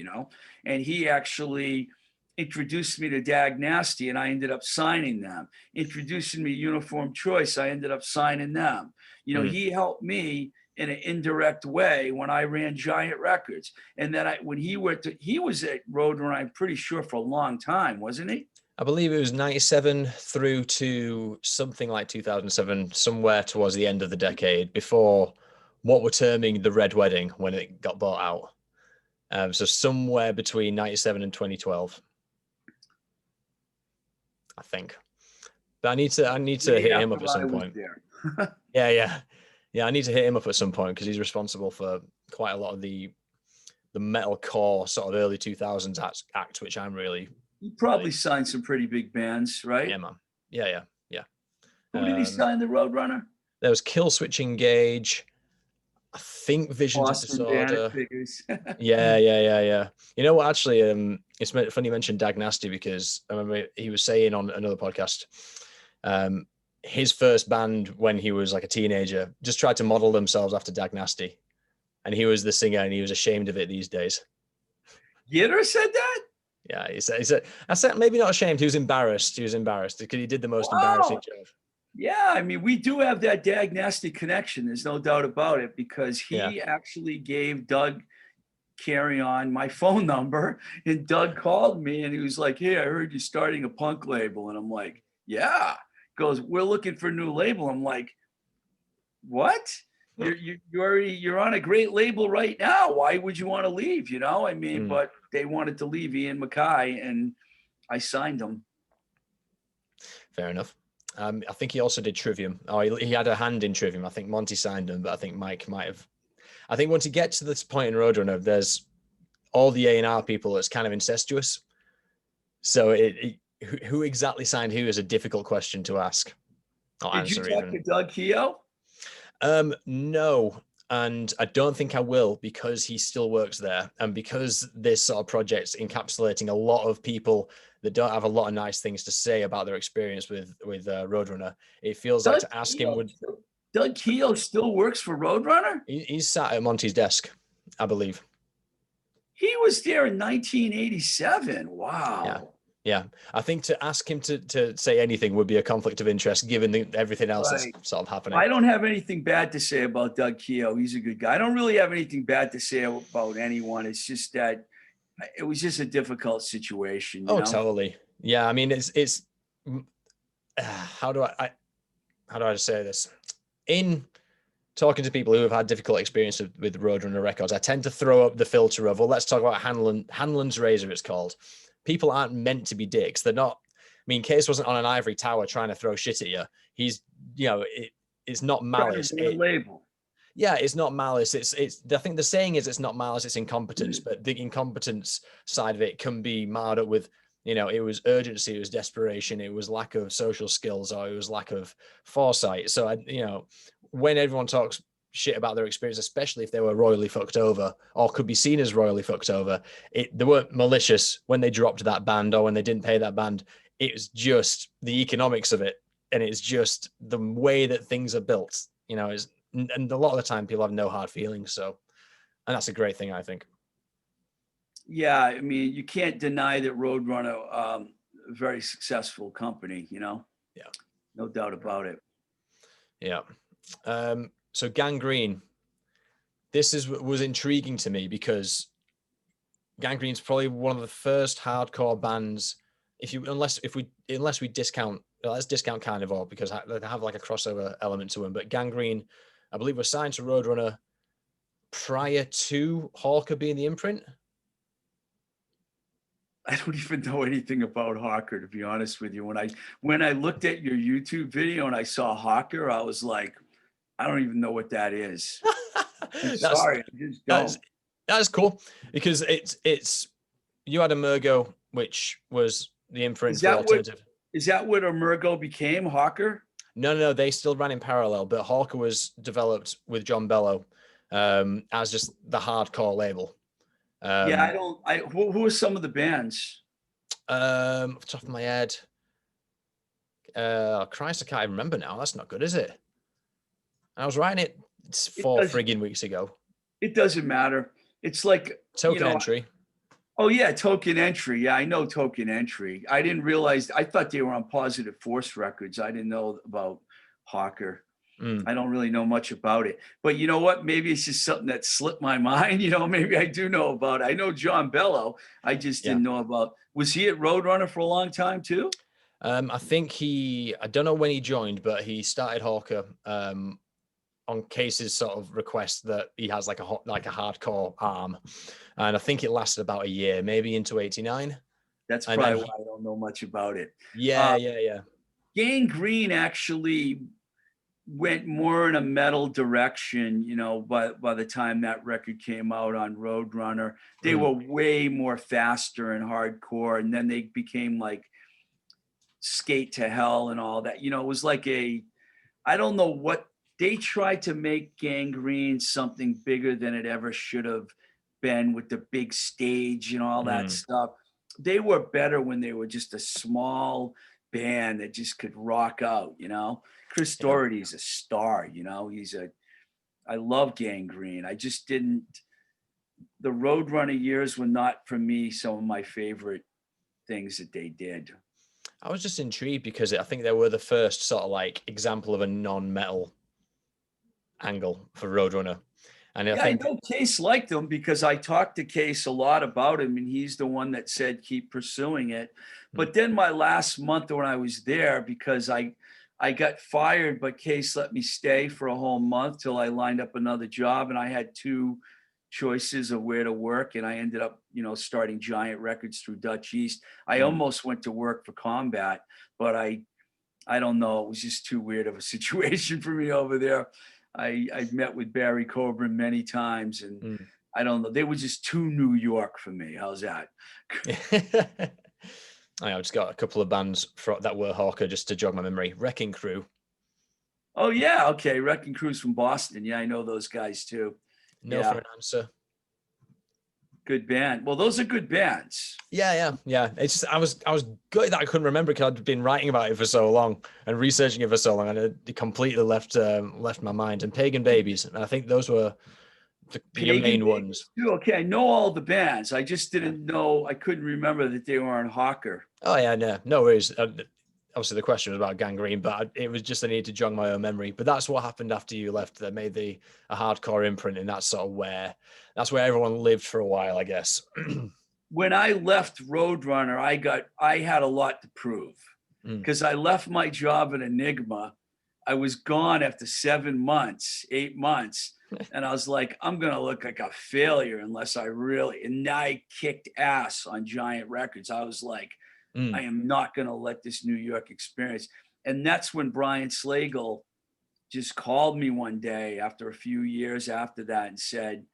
and he actually introduced me to Dag Nasty, and I ended up signing them. Introducing me to Uniform Choice, I ended up signing them. He helped me in an indirect way when I ran Giant Records. And then when he was at Roadrunner, I'm pretty sure, for a long time, wasn't he? I believe it was 97 through to something like 2007, somewhere towards the end of the decade, before what we're terming the Red Wedding, when it got bought out. So somewhere between 97 and 2012, I think. But I need to hit him up at some point. Yeah. I need to hit him up at some point because he's responsible for quite a lot of the metalcore sort of early 2000s act, which I'm really... He probably signed some pretty big bands, right? Yeah, man. Yeah. Who did he sign, the Roadrunner? There was Killswitch Engage. I think Visions Boston of Disorder. Figures. Yeah. You know what? Actually, it's funny you mentioned Dag Nasty, because I remember he was saying on another podcast, his first band when he was like a teenager just tried to model themselves after Dag Nasty, and he was the singer, and he was ashamed of it these days. Gitter said that? Yeah, he said, I said maybe not ashamed. He was embarrassed because he did the most embarrassing job. Yeah, I mean, we do have that Dag Nasty connection. There's no doubt about it, because he actually gave Doug Carry-On my phone number, and Doug called me and he was like, "Hey, I heard you're starting a punk label." And I'm like, "Yeah." He goes, "We're looking for a new label." I'm like, "What? You're on a great label right now. Why would you want to leave?" I mean, but they wanted to leave Ian MacKaye, and I signed him. Fair enough. I think he also did Trivium. He had a hand in Trivium. I think Monty signed him, but I think Mike might have. I think once you get to this point in Roadrunner, there's all the A&R people that's kind of incestuous. So who exactly signed who is a difficult question to ask. Did you talk to Doug Keogh? No, and I don't think I will, because he still works there, and because this sort of project's encapsulating a lot of people that don't have a lot of nice things to say about their experience with Roadrunner. It feels like to ask him would. Doug Keogh still works for Roadrunner? He's sat at Monty's desk, I believe. He was there in 1987. Wow. Yeah. I think to ask him to say anything would be a conflict of interest, given everything else that's sort of happening. I don't have anything bad to say about Doug Keogh. He's a good guy. I don't really have anything bad to say about anyone. It's just that it was just a difficult situation. You know? Totally. Yeah. I mean, it's how do I say this? In talking to people who have had difficult experience with Roadrunner Records, I tend to throw up the filter of, well, let's talk about Hanlon's Razor, it's called. People aren't meant to be dicks. They're not. I mean, Case wasn't on an ivory tower trying to throw shit at you. He's, it's not malice. Label. Yeah, it's not malice. It's. I think the saying is it's not malice, it's incompetence. But the incompetence side of it can be marred up with, it was urgency, it was desperation, it was lack of social skills, or it was lack of foresight. So, when everyone talks shit about their experience, especially if they were royally fucked over or could be seen as royally fucked over, they weren't malicious when they dropped that band or when they didn't pay that band. It was just the economics of it, and it's just the way that things are built. And a lot of the time people have no hard feelings. So, and that's a great thing, I think. Yeah, I mean, you can't deny that Roadrunner, a very successful company, you know, Yeah. no doubt about it. Yeah. So Gangrene, this was intriguing to me because Gangrene's probably one of the first hardcore bands. Unless we discount, let's discount Carnivore because they have like a crossover element to them. But Gangrene, I believe, was signed to Roadrunner prior to Hawker being the imprint. I don't even know anything about Hawker, to be honest with you. When I looked at your YouTube video and I saw Hawker, I was like, I don't even know what that is. I'm that's sorry, I just that's don't. that's cool because it's you had Emergo, which was the imprint Is for that what alternative. is that what Emergo became? Hawker? No, they still ran in parallel, but Hawker was developed with John Bello as just the hardcore label. Yeah, I don't. Who are some of the bands? Off the top of my head, Christ, I can't even remember now. That's not good, is it? I was writing it It 4 does. frigging weeks ago. It doesn't matter. It's like, Token Entry. oh yeah, Token Entry. Yeah, I know Token Entry. I didn't realize. I thought they were on Positive Force Records. I didn't know about Hawker. I don't really know much about it. But you know what? Maybe it's just something that slipped my mind. You know, maybe I do know about it. I know John Bello. I just Yeah. didn't know about. Was he at Roadrunner for a long time too? I think I don't know when he joined, but he started Hawker on Case's sort of request that he has like a hardcore arm. And I think it lasted about a year, maybe into 89. That's And then probably why I don't know much about it. yeah. Gangrene actually went more in a metal direction, you know, by the time that record came out on Roadrunner. They were way more faster and hardcore, and then they became like Skate to Hell and all that. You know, it was like I don't know what they tried to make Gangrene something bigger than it ever should have been with the big stage and all that stuff. They were better when they were just a small band that just could rock out, you know. Chris Yeah. Doherty's a star, you know. I love Gangrene. I just didn't, the Roadrunner years were not for me some of my favorite things that they did. I was just intrigued because I think they were the first sort of like example of a non-metal angle for Roadrunner. And I Yeah, I think, know Case liked him because I talked to Case a lot about him, and he's the one that said keep pursuing it. But then my last month when I was there, because I got fired, but Case let me stay for a whole month till I lined up another job, and I had two choices of where to work, and I ended up, you know, starting Giant Records through Dutch East. I almost went to work for Combat, but I don't know, it was just too weird of a situation for me over there. I met with Barry Coburn many times, and I don't know, they were just too New York for me. How's that? I just got a couple of bands that were Hawker just to jog my memory. Wrecking Crew. Oh yeah, okay. Wrecking Crew's from Boston. Yeah, I know those guys too. No Yeah, for an Answer. good band. Well, those are good bands. Yeah. It's just I was good that I couldn't remember because I'd been writing about it for so long and researching it for so long, and it completely left my mind. And Pagan Babies, and I think those were your Pagan main Babies ones. too. Okay, I know all the bands. I just didn't know. I couldn't remember that they were on Hawker. Oh yeah, no worries. Obviously, the question was about Gangrene, but it was just I needed to jog my own memory. But that's what happened after you left. That made a hardcore imprint, and that's where everyone lived for a while, I guess. When I left Roadrunner, I had a lot to prove because I left my job at Enigma. I was gone after 7 months, 8 months. And I was like, I'm going to look like a failure unless I really, and I kicked ass on Giant Records. I was like, I am not going to let this New York experience. And that's when Brian Slagle just called me one day after a few years after that and said,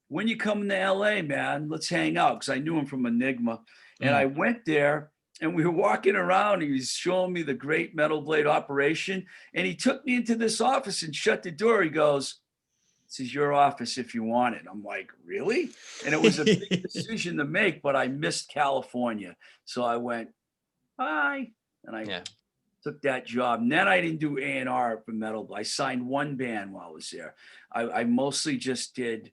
when you come to LA, man, let's hang out. Because I knew him from Enigma. And I went there and we were walking around. He was showing me the great Metal Blade operation. And he took me into this office and shut the door. He goes, this is your office if you want it. I'm like, really? And it was a big decision to make, but I missed California. So I went, bye. And I took that job. And then I didn't do A&R for Metal Blade. I signed one band while I was there. I mostly just did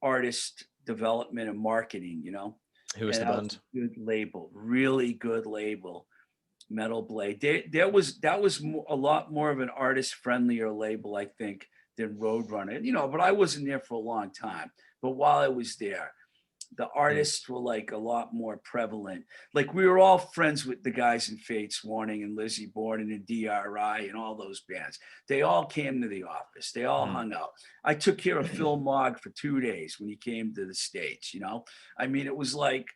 artist development and marketing, you know. Who was And the that was band? a good label, really good label, Metal Blade. That was a lot more of an artist friendlier label, I think, than Roadrunner. You know, but I wasn't there for a long time. But while I was there, the artists were like a lot more prevalent. Like we were all friends with the guys in Fates Warning and Lizzie Borden and DRI and all those bands. They all came to the office. They all hung out. I took care of Phil Mogg for 2 days when he came to the States, you know? I mean, it was like,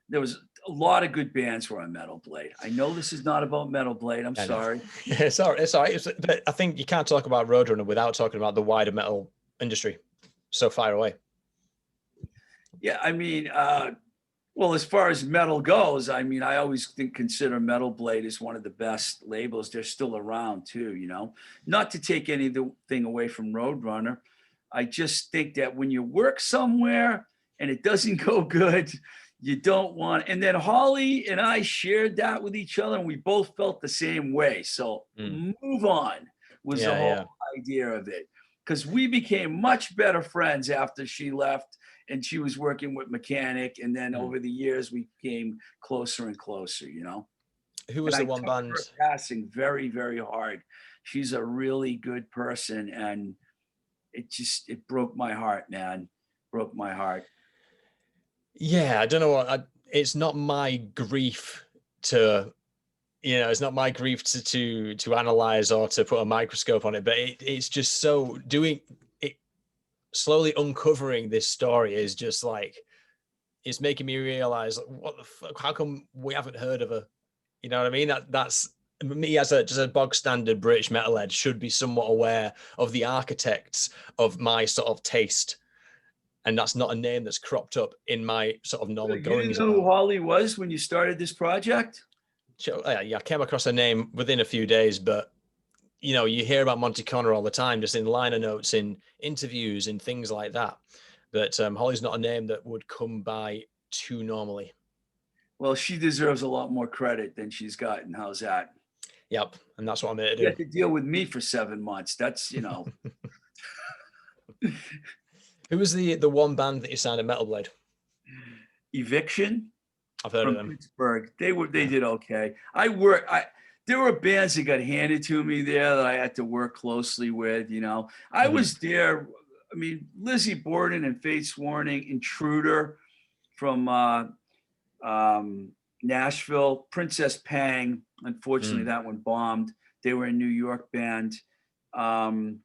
there was a lot of good bands were on Metal Blade. I know this is not about Metal Blade. I'm sorry. Yeah, it's all right. It's all right. But I think you can't talk about Roadrunner without talking about the wider metal industry so far away. Yeah, I mean, well, as far as metal goes, I mean, I always consider Metal Blade as one of the best labels. They're still around too, you know. Not to take anything away from Roadrunner, I just think that when you work somewhere and it doesn't go good, you don't want. And then Holly and I shared that with each other, and we both felt the same way. So move on was the whole idea of it, because we became much better friends after she left. And she was working with Mechanic, and then over the years we became closer and closer, you know. Who was and the one band? her passing very, very hard. She's a really good person, and it broke my heart, man. Broke my heart. Yeah, I don't know what. It's not my grief to, you know, it's not my grief to analyze or to put a microscope on it, but it's just so doing it. Slowly uncovering this story is just like, it's making me realize what the fuck, how come we haven't heard of her? You know what I mean? That's me as just a bog standard British metalhead should be somewhat aware of the architects of my sort of taste. And that's not a name that's cropped up in my sort of normal You goings. didn't know who Holly was when you started this project? Yeah, I came across her name within a few days, but you know, you hear about Monte Connor all the time, just in liner notes, in interviews, and things like that. But Holly's not a name that would come by too normally. Well, she deserves a lot more credit than she's gotten. How's that? Yep, and that's what I'm here to do. You had to deal with me for 7 months. That's, you know. Who was the one band that you signed at Metal Blade? Eviction. I've heard of them. Pittsburgh. They did okay. There were bands that got handed to me there that I had to work closely with, you know. I was there. I mean, Lizzie Borden and Fates Warning, Intruder from Nashville, Princess Pang. Unfortunately, that one bombed. They were a New York band. There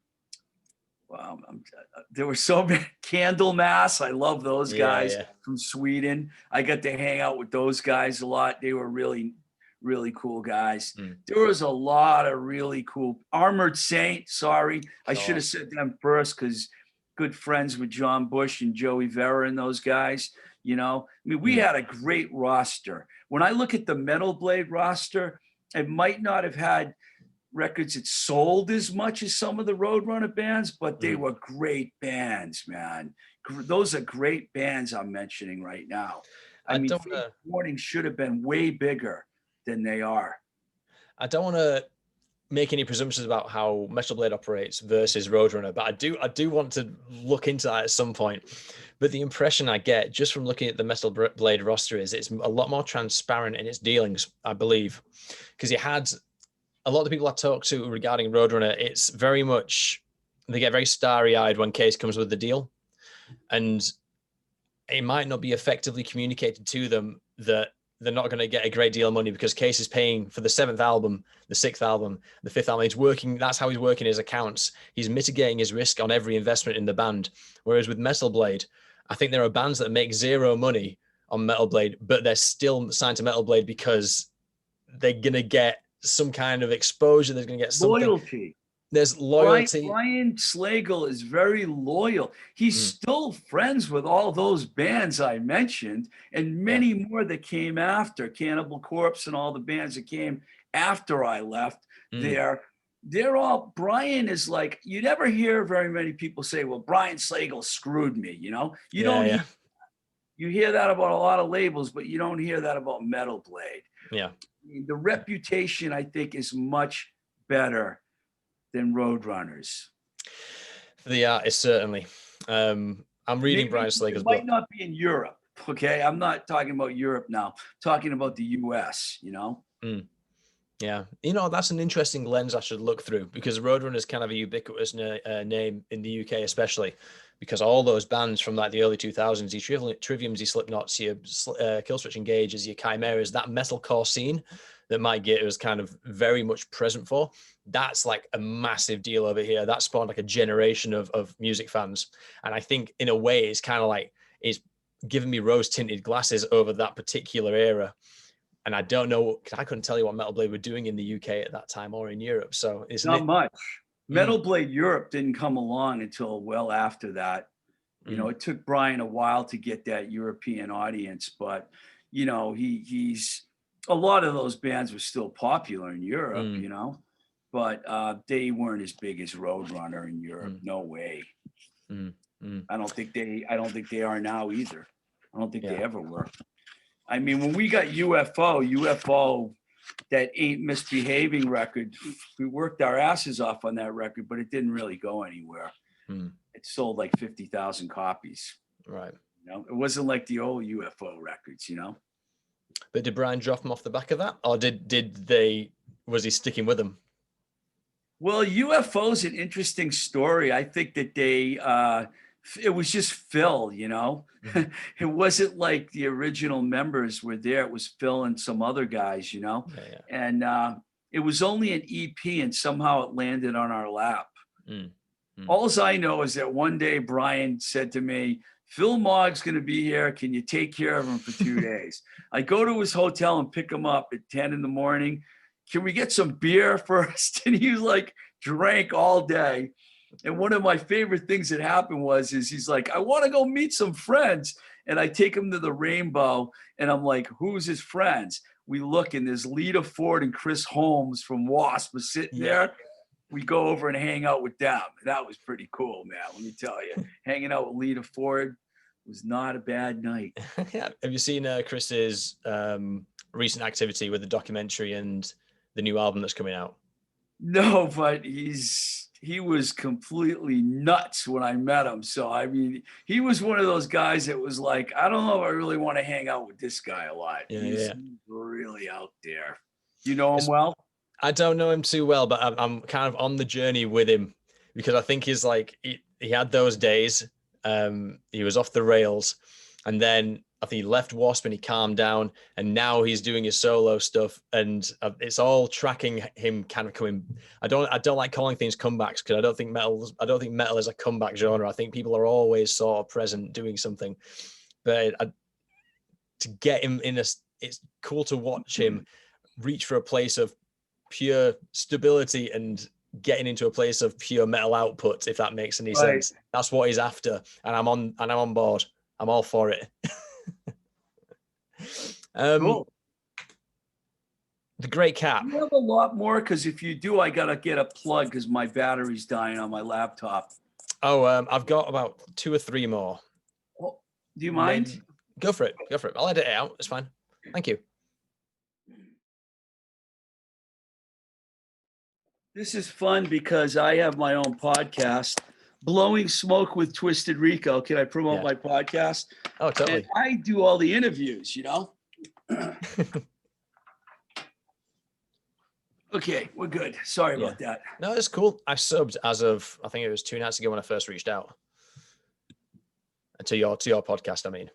were so many. Candlemass. I love those guys from Sweden. I got to hang out with those guys a lot. They were really, really cool guys. There was a lot of really cool. Armored Saint. Sorry, I should have said them first, because good friends with John Bush and Joey Vera and those guys. You know, I mean, we had a great roster. When I look at the Metal Blade roster, it might not have had records that sold as much as some of the Roadrunner bands, but they were great bands, man. Those are great bands I'm mentioning right now. I mean, Warning should have been way bigger than they are. I don't want to make any presumptions about how Metal Blade operates versus Roadrunner, but I do want to look into that at some point. But the impression I get just from looking at the Metal Blade roster is it's a lot more transparent in its dealings, I believe, because you had a lot of the people I talk to regarding Roadrunner, it's very much, they get very starry-eyed when Case comes with the deal. And it might not be effectively communicated to them that they're not going to get a great deal of money because Case is paying for the 7th album, the 6th album, the 5th album. He's working, that's how he's working his accounts. He's mitigating his risk on every investment in the band. Whereas with Metal Blade, I think there are bands that make zero money on Metal Blade, but they're still signed to Metal Blade because they're going to get some kind of exposure. There's going to get something. Loyalty. There's loyalty. Brian Slagle is very loyal. He's still friends with all those bands I mentioned, and many more that came after, Cannibal Corpse and all the bands that came after I left. They're all, Brian is like, you never hear very many people say, well, Brian Slagle screwed me, you know? You don't you hear that about a lot of labels, but you don't hear that about Metal Blade. Yeah. The reputation, I think, is much better than Roadrunners. For the artist, certainly. I I'm reading Brian Maybe Slager's it might book. not be in Europe. Okay, I'm not talking about Europe now. Talking about the U.S. You know. Mm. Yeah, that's an interesting lens I should look through, because Roadrunner is kind of a ubiquitous name in the UK, especially because all those bands from like the early 2000s, your Triviums, your Slipknots, your Killswitch Engages, your Chimeras, that metalcore scene that Mike Gator was kind of very much present for, that's like a massive deal over here. That spawned like a generation of music fans. And I think in a way it's kind of like, it's giving me rose tinted glasses over that particular era. And I don't know, because I couldn't tell you what Metal Blade were doing in the UK at that time or in Europe. So isn't Not it? much. Metal Blade Europe didn't come along until well after that. You know, it took Brian a while to get that European audience, but you know, he's a lot of those bands were still popular in Europe, you know, but they weren't as big as Roadrunner in Europe. No way. I don't think they are now either. I don't think they ever were. I mean, when we got UFO, that Ain't Misbehaving record, we worked our asses off on that record, but it didn't really go anywhere. It sold like 50,000 copies. Right. You know, it wasn't like the old UFO records, you know. But did Brian drop him off the back of that, or was he sticking with them? Well, UFO's an interesting story. I think that it was just Phil, you know. It wasn't like the original members were there. It was Phil and some other guys, you know. And it was only an EP, and somehow it landed on our lap. All I know is that one day Brian said to me, Phil Mogg's going to be here. Can you take care of him for 2 days? I go to his hotel and pick him up at 10 in the morning. Can we get some beer first? And he was like, drank all day. And one of my favorite things that happened is he's like, I want to go meet some friends. And I take him to the Rainbow, and I'm like, who's his friends? We look, and there's Lita Ford and Chris Holmes from Wasp was sitting there. We go over and hang out with them. That was pretty cool, man. Let me tell you, hanging out with Lita Ford was not a bad night. Have you seen Chris's recent activity with the documentary and the new album that's coming out? No, but he was completely nuts when I met him. So, I mean, he was one of those guys that was like, I don't know if I really want to hang out with this guy a lot. He's really out there. You know him well? I don't know him too well, but I'm kind of on the journey with him, because I think he's like, he had those days. He was off the rails, and then I think he left Wasp and he calmed down, and now he's doing his solo stuff, and it's all tracking him kind of coming. I don't like calling things comebacks, because I don't think metal is a comeback genre. I think people are always sort of present doing something, but to get him it's cool to watch him reach for a place of pure stability and getting into a place of pure metal output, if that makes any sense. That's what he's after, and I'm on board. I'm all for it. Cool. The Great Cap. You have a lot more, because if you do, I gotta get a plug because my battery's dying on my laptop. Oh, I've got about 2 or 3 more. Well, do you mind? Go for it. I'll edit it out. It's fine. Thank you. This is fun because I have my own podcast, Blowing Smoke with Twisted Rico. Can I promote my podcast? Oh, totally. And I do all the interviews, you know? Okay, we're good. Sorry about that. No, it's cool. I subbed as of, I think it was 2 nights ago when I first reached out to your podcast. I mean,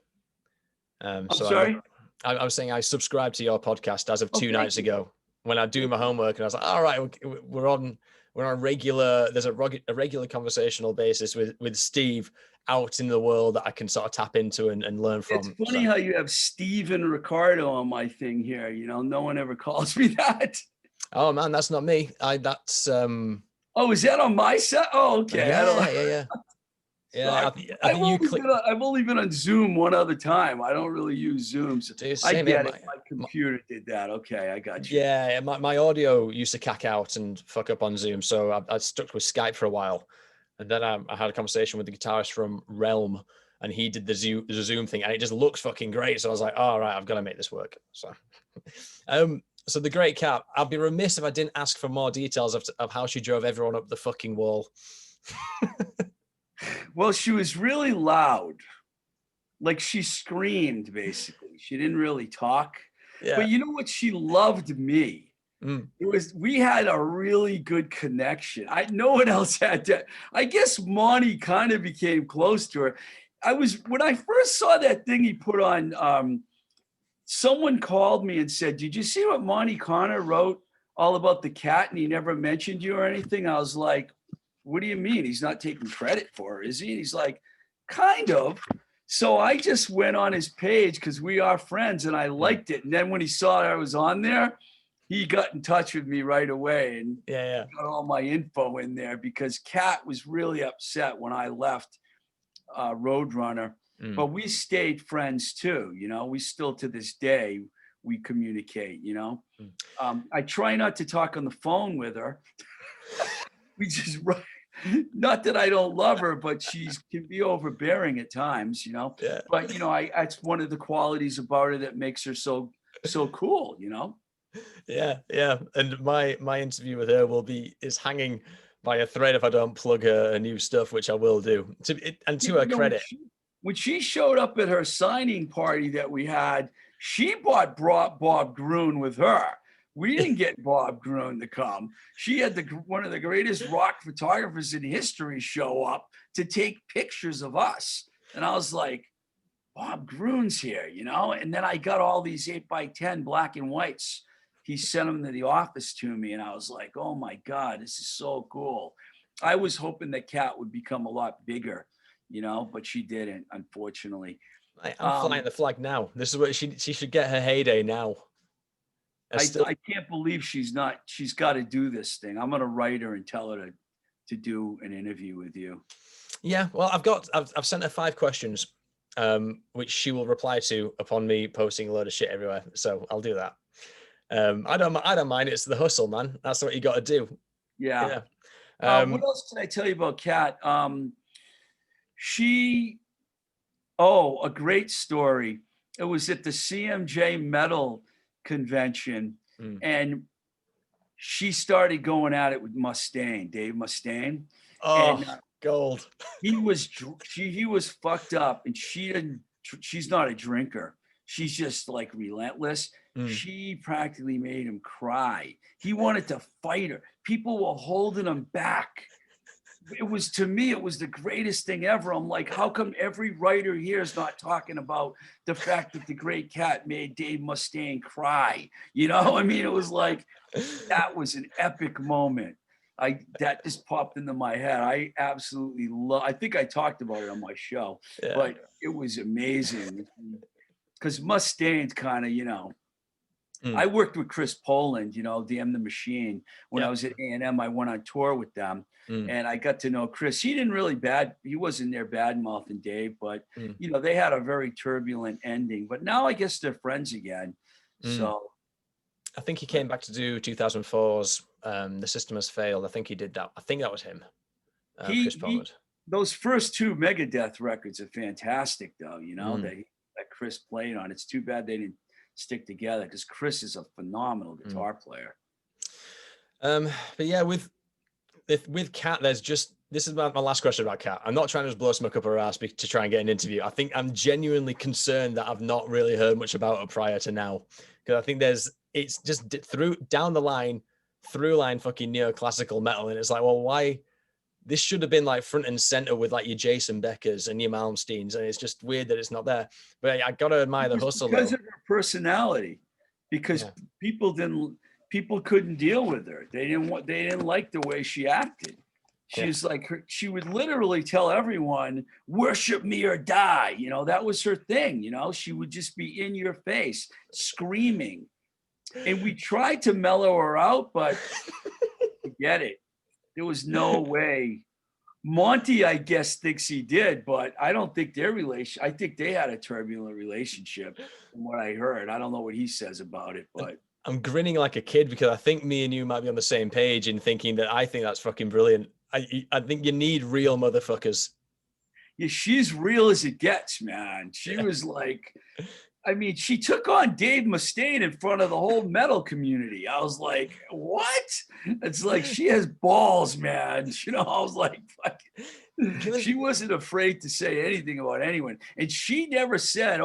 I'm sorry. I was saying I subscribed to your podcast as of 2 nights ago when I do my homework, and I was like, all right, we're on regular. There's a regular conversational basis with Steev out in the world that I can sort of tap into and learn from. It's funny how you have Steev Ricardo on my thing here. You know, no one ever calls me that. Oh man, that's not me. That's Oh, is that on my set? Oh, okay. Yeah. I've only been on Zoom one other time. I don't really use Zoom. So I get it. My computer did that. Okay, I got you. Yeah, my audio used to cack out and fuck up on Zoom, so I stuck with Skype for a while, and then I had a conversation with the guitarist from Realm, and he did the Zoom thing, and it just looks fucking great. So I was like, all right, I've got to make this work. So, so the Great Cap. I'd be remiss if I didn't ask for more details of how she drove everyone up the fucking wall. Well, she was really loud. Like she screamed basically. She didn't really talk. But Yeah. you know what? She loved me. Mm. We had a really good connection. No one else had that. I guess Monty kind of became close to her. When I first saw that thing he put on, someone called me and said, "Did you see what Monty Connor wrote all about the cat and he never mentioned you or anything?" I was like, "What do you mean? He's not taking credit for her, is he?" And he's like, "Kind of." So I just went on his page because we are friends and I liked it. And then when he saw I was on there, he got in touch with me right away and Yeah. got all my info in there because Kat was really upset when I left Roadrunner. But we stayed friends too, you know. We still to this day we communicate, you know. I try not to talk on the phone with her. We just not that I don't love her, but she can be overbearing at times, you know. Yeah. But you know, it's one of the qualities about her that makes her so cool, you know. Yeah. And my interview with her is hanging by a thread if I don't plug her new stuff, which I will do. And to her You know, credit, when she showed up at her signing party that we had, she brought Bob Gruen with her. We didn't get Bob Gruen to come. She had one of the greatest rock photographers in history show up to take pictures of us. And I was like, Bob Gruen's here, you know? And then I got all these 8x10 black and whites. He sent them to the office to me. And I was like, oh my God, this is so cool. I was hoping that Kat would become a lot bigger, you know, but she didn't, unfortunately. I'm flying the flag now. This is what she should get her heyday now. I can't believe she's got to do this thing. I'm going to write her and tell her to do an interview with you. Yeah, well, I've sent her 5 questions, which she will reply to upon me posting a load of shit everywhere. So I'll do that. I don't mind. It's the hustle, man. That's what you got to do. Yeah. Yeah. What else can I tell you about Kat? A great story. It was at the CMJ Metal Convention, and she started going at it with Dave Mustaine. Oh, and gold. He was fucked up, and she's not a drinker. She's just like relentless. She practically made him cry. He wanted to fight her. People were holding him back. To me, it was the greatest thing ever. I'm like, how come every writer here is not talking about the fact that the great Kat made Dave Mustaine cry? You know, I mean, it was like, that was an epic moment. That just popped into my head. I absolutely I think I talked about it on my show, but it was amazing because Mustaine's kind of, you know, I worked with Chris Poland, you know, DM the Machine. When I was at A&M, I went on tour with them, and I got to know Chris. He wasn't there bad mouthing Dave, but you know, they had a very turbulent ending. But now I guess they're friends again. So I think he came back to do 2004's The System Has Failed. I think he did that. I think that was him. Chris Poland. Those first 2 Megadeth records are fantastic, though. You know, that Chris played on. It's too bad they didn't stick together because Chris is a phenomenal guitar player. But yeah, with Kat, this is my last question about Kat. I'm not trying to just blow smoke up her ass to try and get an interview. I think I'm genuinely concerned that I've not really heard much about her prior to now, because I think it's just through line fucking neoclassical metal, and it's like, well, why? This should have been like front and center with like your Jason Beckers and your Malmsteens, and it's just weird that it's not there. But I gotta admire the hustle because of her personality, because people couldn't deal with her. They didn't like the way she acted. She's like, she would literally tell everyone, worship me or die. You know, that was her thing. You know, she would just be in your face screaming. And we tried to mellow her out, but forget it. There was no way. Monty, I guess, thinks he did, but I don't think I think they had a turbulent relationship from what I heard. I don't know what he says about it, but I'm grinning like a kid because I think me and you might be on the same page in thinking that I think that's fucking brilliant. I think you need real motherfuckers. Yeah, she's real as it gets, man. She was like, I mean, she took on Dave Mustaine in front of the whole metal community. I was like, what? It's like, she has balls, man. You know, I was like, fuck. She wasn't afraid to say anything about anyone. And she never said,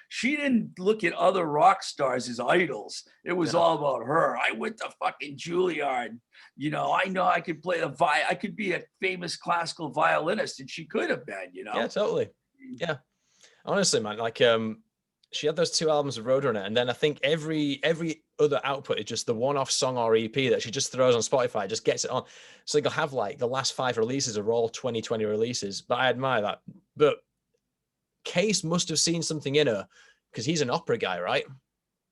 she didn't look at other rock stars as idols. It was all about her. I went to fucking Juilliard. I know I could play I could be a famous classical violinist, and she could have been, Yeah, totally. Yeah. Honestly, man, like, she had those 2 albums of Roadrunner, and then I think every other output is just the one-off song or EP that she just throws on Spotify, just gets it on. So you'll have like the last 5 releases are all 2020 releases. But I admire that. But Case must have seen something in her, because he's an opera guy, right?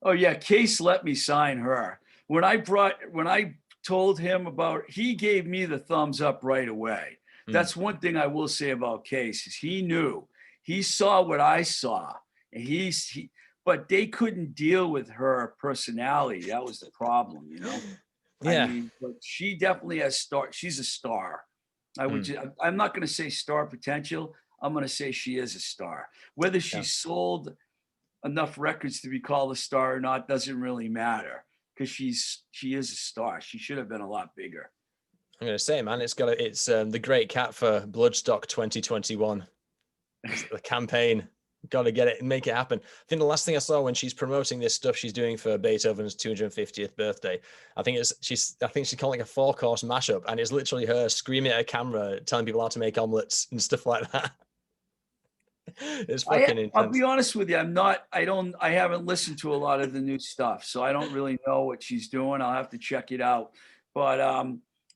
Oh yeah, Case let me sign her. When I told him he gave me the thumbs up right away. That's one thing I will say about Case, is he knew. He saw what I saw, and but they couldn't deal with her personality. That was the problem, Yeah. I mean, but she definitely has she's a star. I'm not going to say star potential. I'm going to say she is a star. Whether she sold enough records to be called a star or not doesn't really matter, because she is a star. She should have been a lot bigger. I'm gonna say, man, it's the Great Cat for Bloodstock 2021. The campaign, got to get it and make it happen. I think the last thing I saw when she's promoting this stuff she's doing for Beethoven's 250th birthday, I think she's calling it a 4-course mashup, and it's literally her screaming at a camera telling people how to make omelets and stuff like that. It's fucking intense. I'll be honest with you, I haven't listened to a lot of the new stuff, so I don't really know what she's doing. I'll have to check it out. But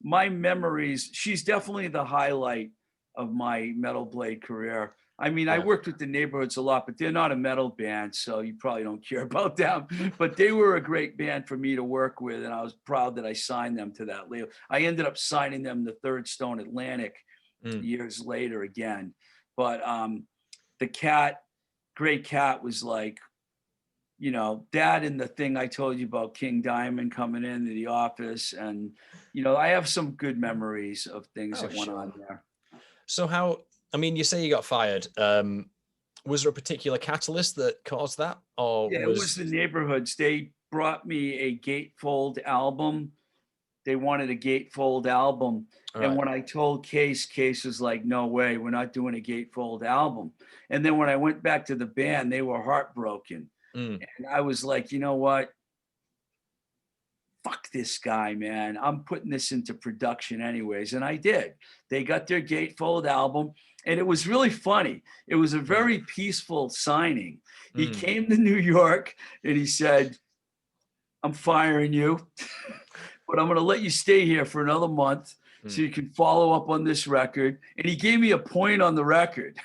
my memories, she's definitely the highlight of my Metal Blade career. I mean, I worked with the Neighborhoods a lot, but they're not a metal band, so you probably don't care about them. But they were a great band for me to work with, and I was proud that I signed them to that label. I ended up signing them to Third Stone Atlantic years later again. But the Great Cat was like, that and the thing I told you about King Diamond coming into the office. And, I have some good memories of things that went on there. So you say you got fired. Was there a particular catalyst that caused that? It was the Neighborhoods. They brought me a gatefold album. They wanted a gatefold album. Right. And when I told Case was like, no way, we're not doing a gatefold album. And then when I went back to the band, they were heartbroken. And I was like, you know what? Fuck this guy, man. I'm putting this into production anyways. And I did. They got their gatefold album, and it was really funny. It was a very peaceful signing. He came to New York and he said, I'm firing you, but I'm going to let you stay here for another month so you can follow up on this record. And he gave me a point on the record.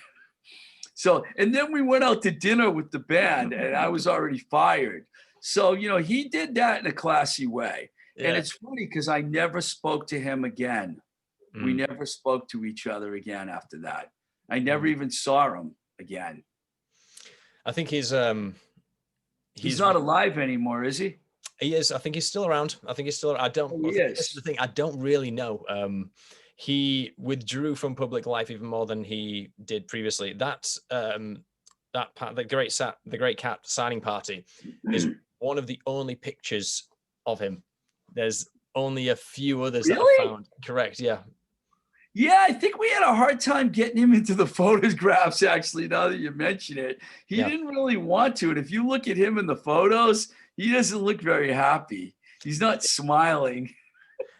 So, and then we went out to dinner with the band, and I was already fired. So, he did that in a classy way. Yeah. And it's funny because I never spoke to him again. We never spoke to each other again after that. I never even saw him again. I think he's not alive anymore, is he? He is. I think he's still around. This is the thing. I don't really know. He withdrew from public life even more than he did previously. That's that part, the Great Cat signing party is one of the only pictures of him. There's only a few others that I found. Correct. Yeah. Yeah, I think we had a hard time getting him into the photographs, actually, now that you mention it. He didn't really want to. And if you look at him in the photos, he doesn't look very happy. He's not smiling.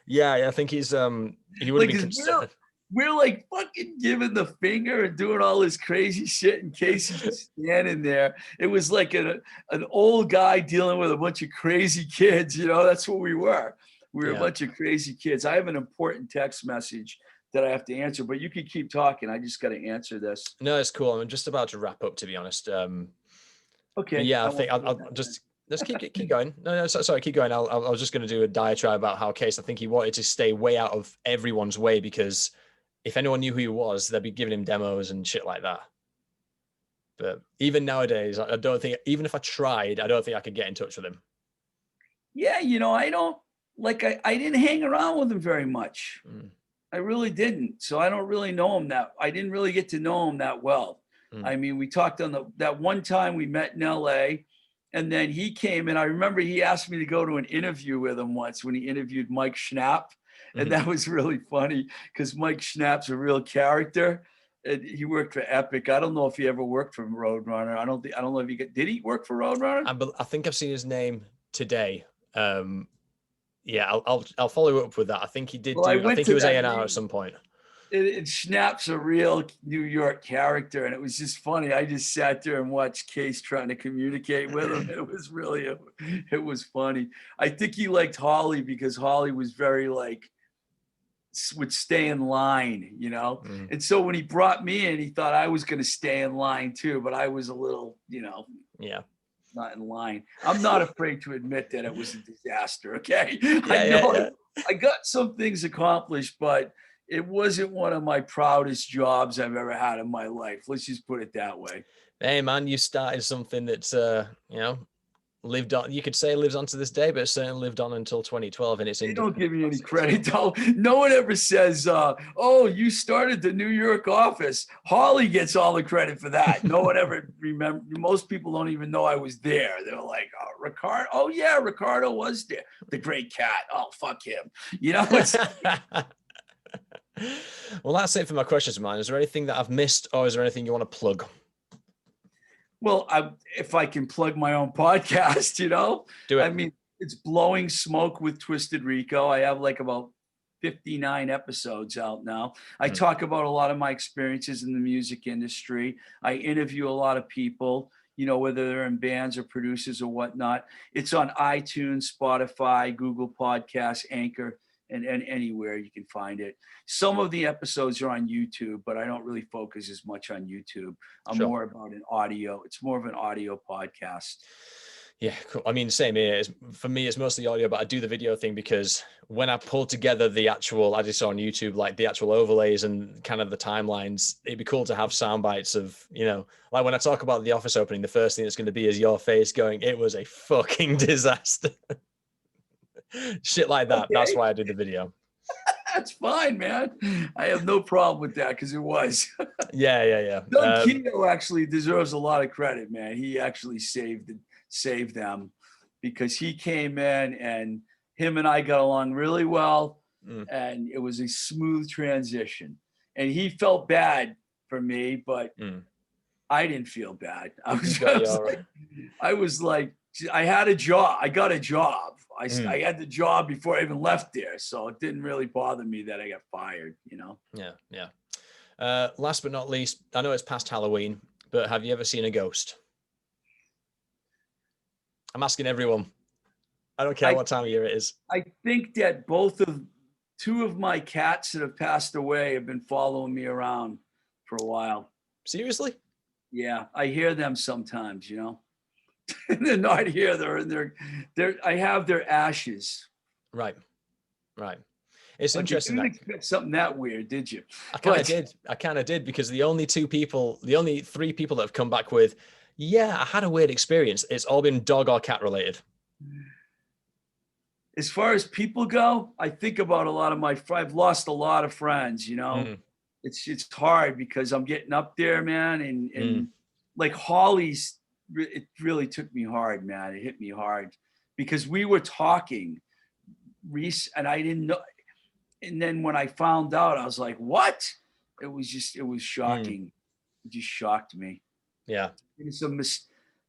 Yeah, I think he would have been concerned. We're like fucking giving the finger and doing all this crazy shit in case he's just standing there. It was like an old guy dealing with a bunch of crazy kids. That's what we were. We were a bunch of crazy kids. I have an important text message that I have to answer, but you can keep talking. I just got to answer this. No, it's cool. I'm just about to wrap up, to be honest. Okay. Yeah, I think I'll just let's keep going. No, sorry, keep going. I was just going to do a diatribe about how Case, I think he wanted to stay way out of everyone's way, because if anyone knew who he was, they'd be giving him demos and shit like that. But even nowadays, I don't think, even if I tried, I don't think I could get in touch with him. Yeah, I don't, I didn't hang around with him very much. I really didn't. So I don't really know him I didn't really get to know him that well. I mean, we talked on that one time we met in LA, and then he came, and I remember he asked me to go to an interview with him once when he interviewed Mike Schnapp. And that was really funny because Mike Schnapp's a real character. And he worked for Epic. I don't know if he ever worked for Roadrunner. I don't know if did he work for Roadrunner? I think I've seen his name today. Yeah, I'll follow up with that. I think he did. Well, I think he was A&R at some point. And Schnapp's a real New York character, and it was just funny. I just sat there and watched Case trying to communicate with him. It was really, it was funny. I think he liked Holly because Holly was very like, would stay in line, you know? And so when he brought me in, he thought I was going to stay in line too, but I was a little, you know, not in line. I'm not afraid to admit that it was a disaster. Okay. I got some things accomplished, but it wasn't one of my proudest jobs I've ever had in my life. Let's just put it that way. Hey man, you started something that's, you know, lived on, you could say lives on to this day, but it certainly lived on until 2012. And it's in. Don't give me any credit though. No one ever says, oh, you started the New York office. Holly gets all the credit for that. No one ever remember. Most people don't even know I was there. They're like, oh, Riccardo. Oh yeah, Riccardo was there. The great cat. Oh, fuck him. You know, well, that's it for my questions, man. Is there anything that I've missed, or is there anything you want to plug? Well, if I can plug my own podcast, you know, do it. I mean, it's Blowing Smoke with Twisted Rico. I have like about 59 episodes out now. I talk about a lot of my experiences in the music industry. I interview a lot of people, you know, whether they're in bands or producers or whatnot. It's on iTunes, Spotify, Google Podcasts, Anchor, and anywhere you can find it. Some of the episodes are on YouTube, but I don't really focus as much on YouTube. I'm more about an audio. It's more of an audio podcast. Yeah, cool. I mean, same here. For me, it's mostly audio, but I do the video thing because when I pull together the actual, I just saw on YouTube, like the actual overlays and kind of the timelines, it'd be cool to have sound bites of, you know, like when I talk about the office opening, the first thing that's going to be is your face going, it was a fucking disaster. Shit like that. Okay. That's why I did the video. That's fine, man. I have no problem with that because it was. Yeah. Doug Keto actually deserves a lot of credit, man. He actually saved them because he came in and him and I got along really well, and it was a smooth transition. And he felt bad for me, but I didn't feel bad. I was like, I had a job. I got a job. I had the job before I even left there. So it didn't really bother me that I got fired, you know? Yeah. Last but not least, I know it's past Halloween, but have you ever seen a ghost? I'm asking everyone. I don't care what time of year it is. I think that two of my cats that have passed away have been following me around for a while. Seriously? Yeah. I hear them sometimes, you know? They're not here. They're I have their ashes. Right. It's interesting. You didn't expect something that weird, did you? I kind of did because the only three people that have come back with, yeah, I had a weird experience. It's all been dog or cat related. As far as people go, I think about I've lost a lot of friends, you know. It's hard because I'm getting up there, man, and like Holly's. It really took me hard, man. It hit me hard because we were talking, Reese, and I didn't know. And then when I found out, I was like, what? It was shocking. It just shocked me. Yeah. It's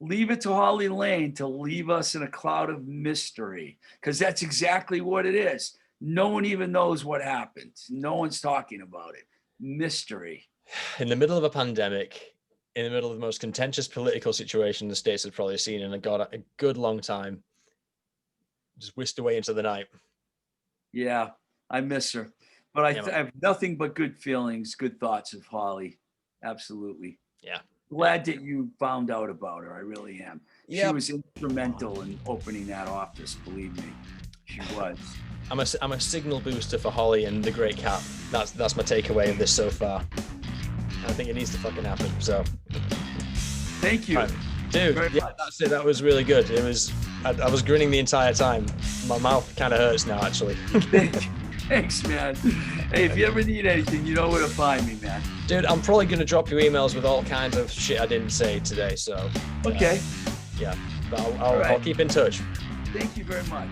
leave it to Holly Lane to leave us in a cloud of mystery because that's exactly what it is. No one even knows what happened. No one's talking about it. Mystery. In the middle of a pandemic, in the middle of the most contentious political situation the States have probably seen in a good long time, just whisked away into the night. Yeah, I miss her. But I have nothing but good feelings, good thoughts of Holly. Absolutely. Yeah. Glad that you found out about her. I really am. She was instrumental in opening that office, believe me. She was. I'm a signal booster for Holly and the Great Cat. That's my takeaway of this so far. I think it needs to fucking happen. So, thank you, right. Dude. Yeah, that's it. That was really good. It was. I was grinning the entire time. My mouth kind of hurts now, actually. Thanks, man. Hey, if you ever need anything, you know where to find me, man. Dude, I'm probably gonna drop you emails with all kinds of shit I didn't say today. So. Okay. Yeah, but I'll keep in touch. Thank you very much.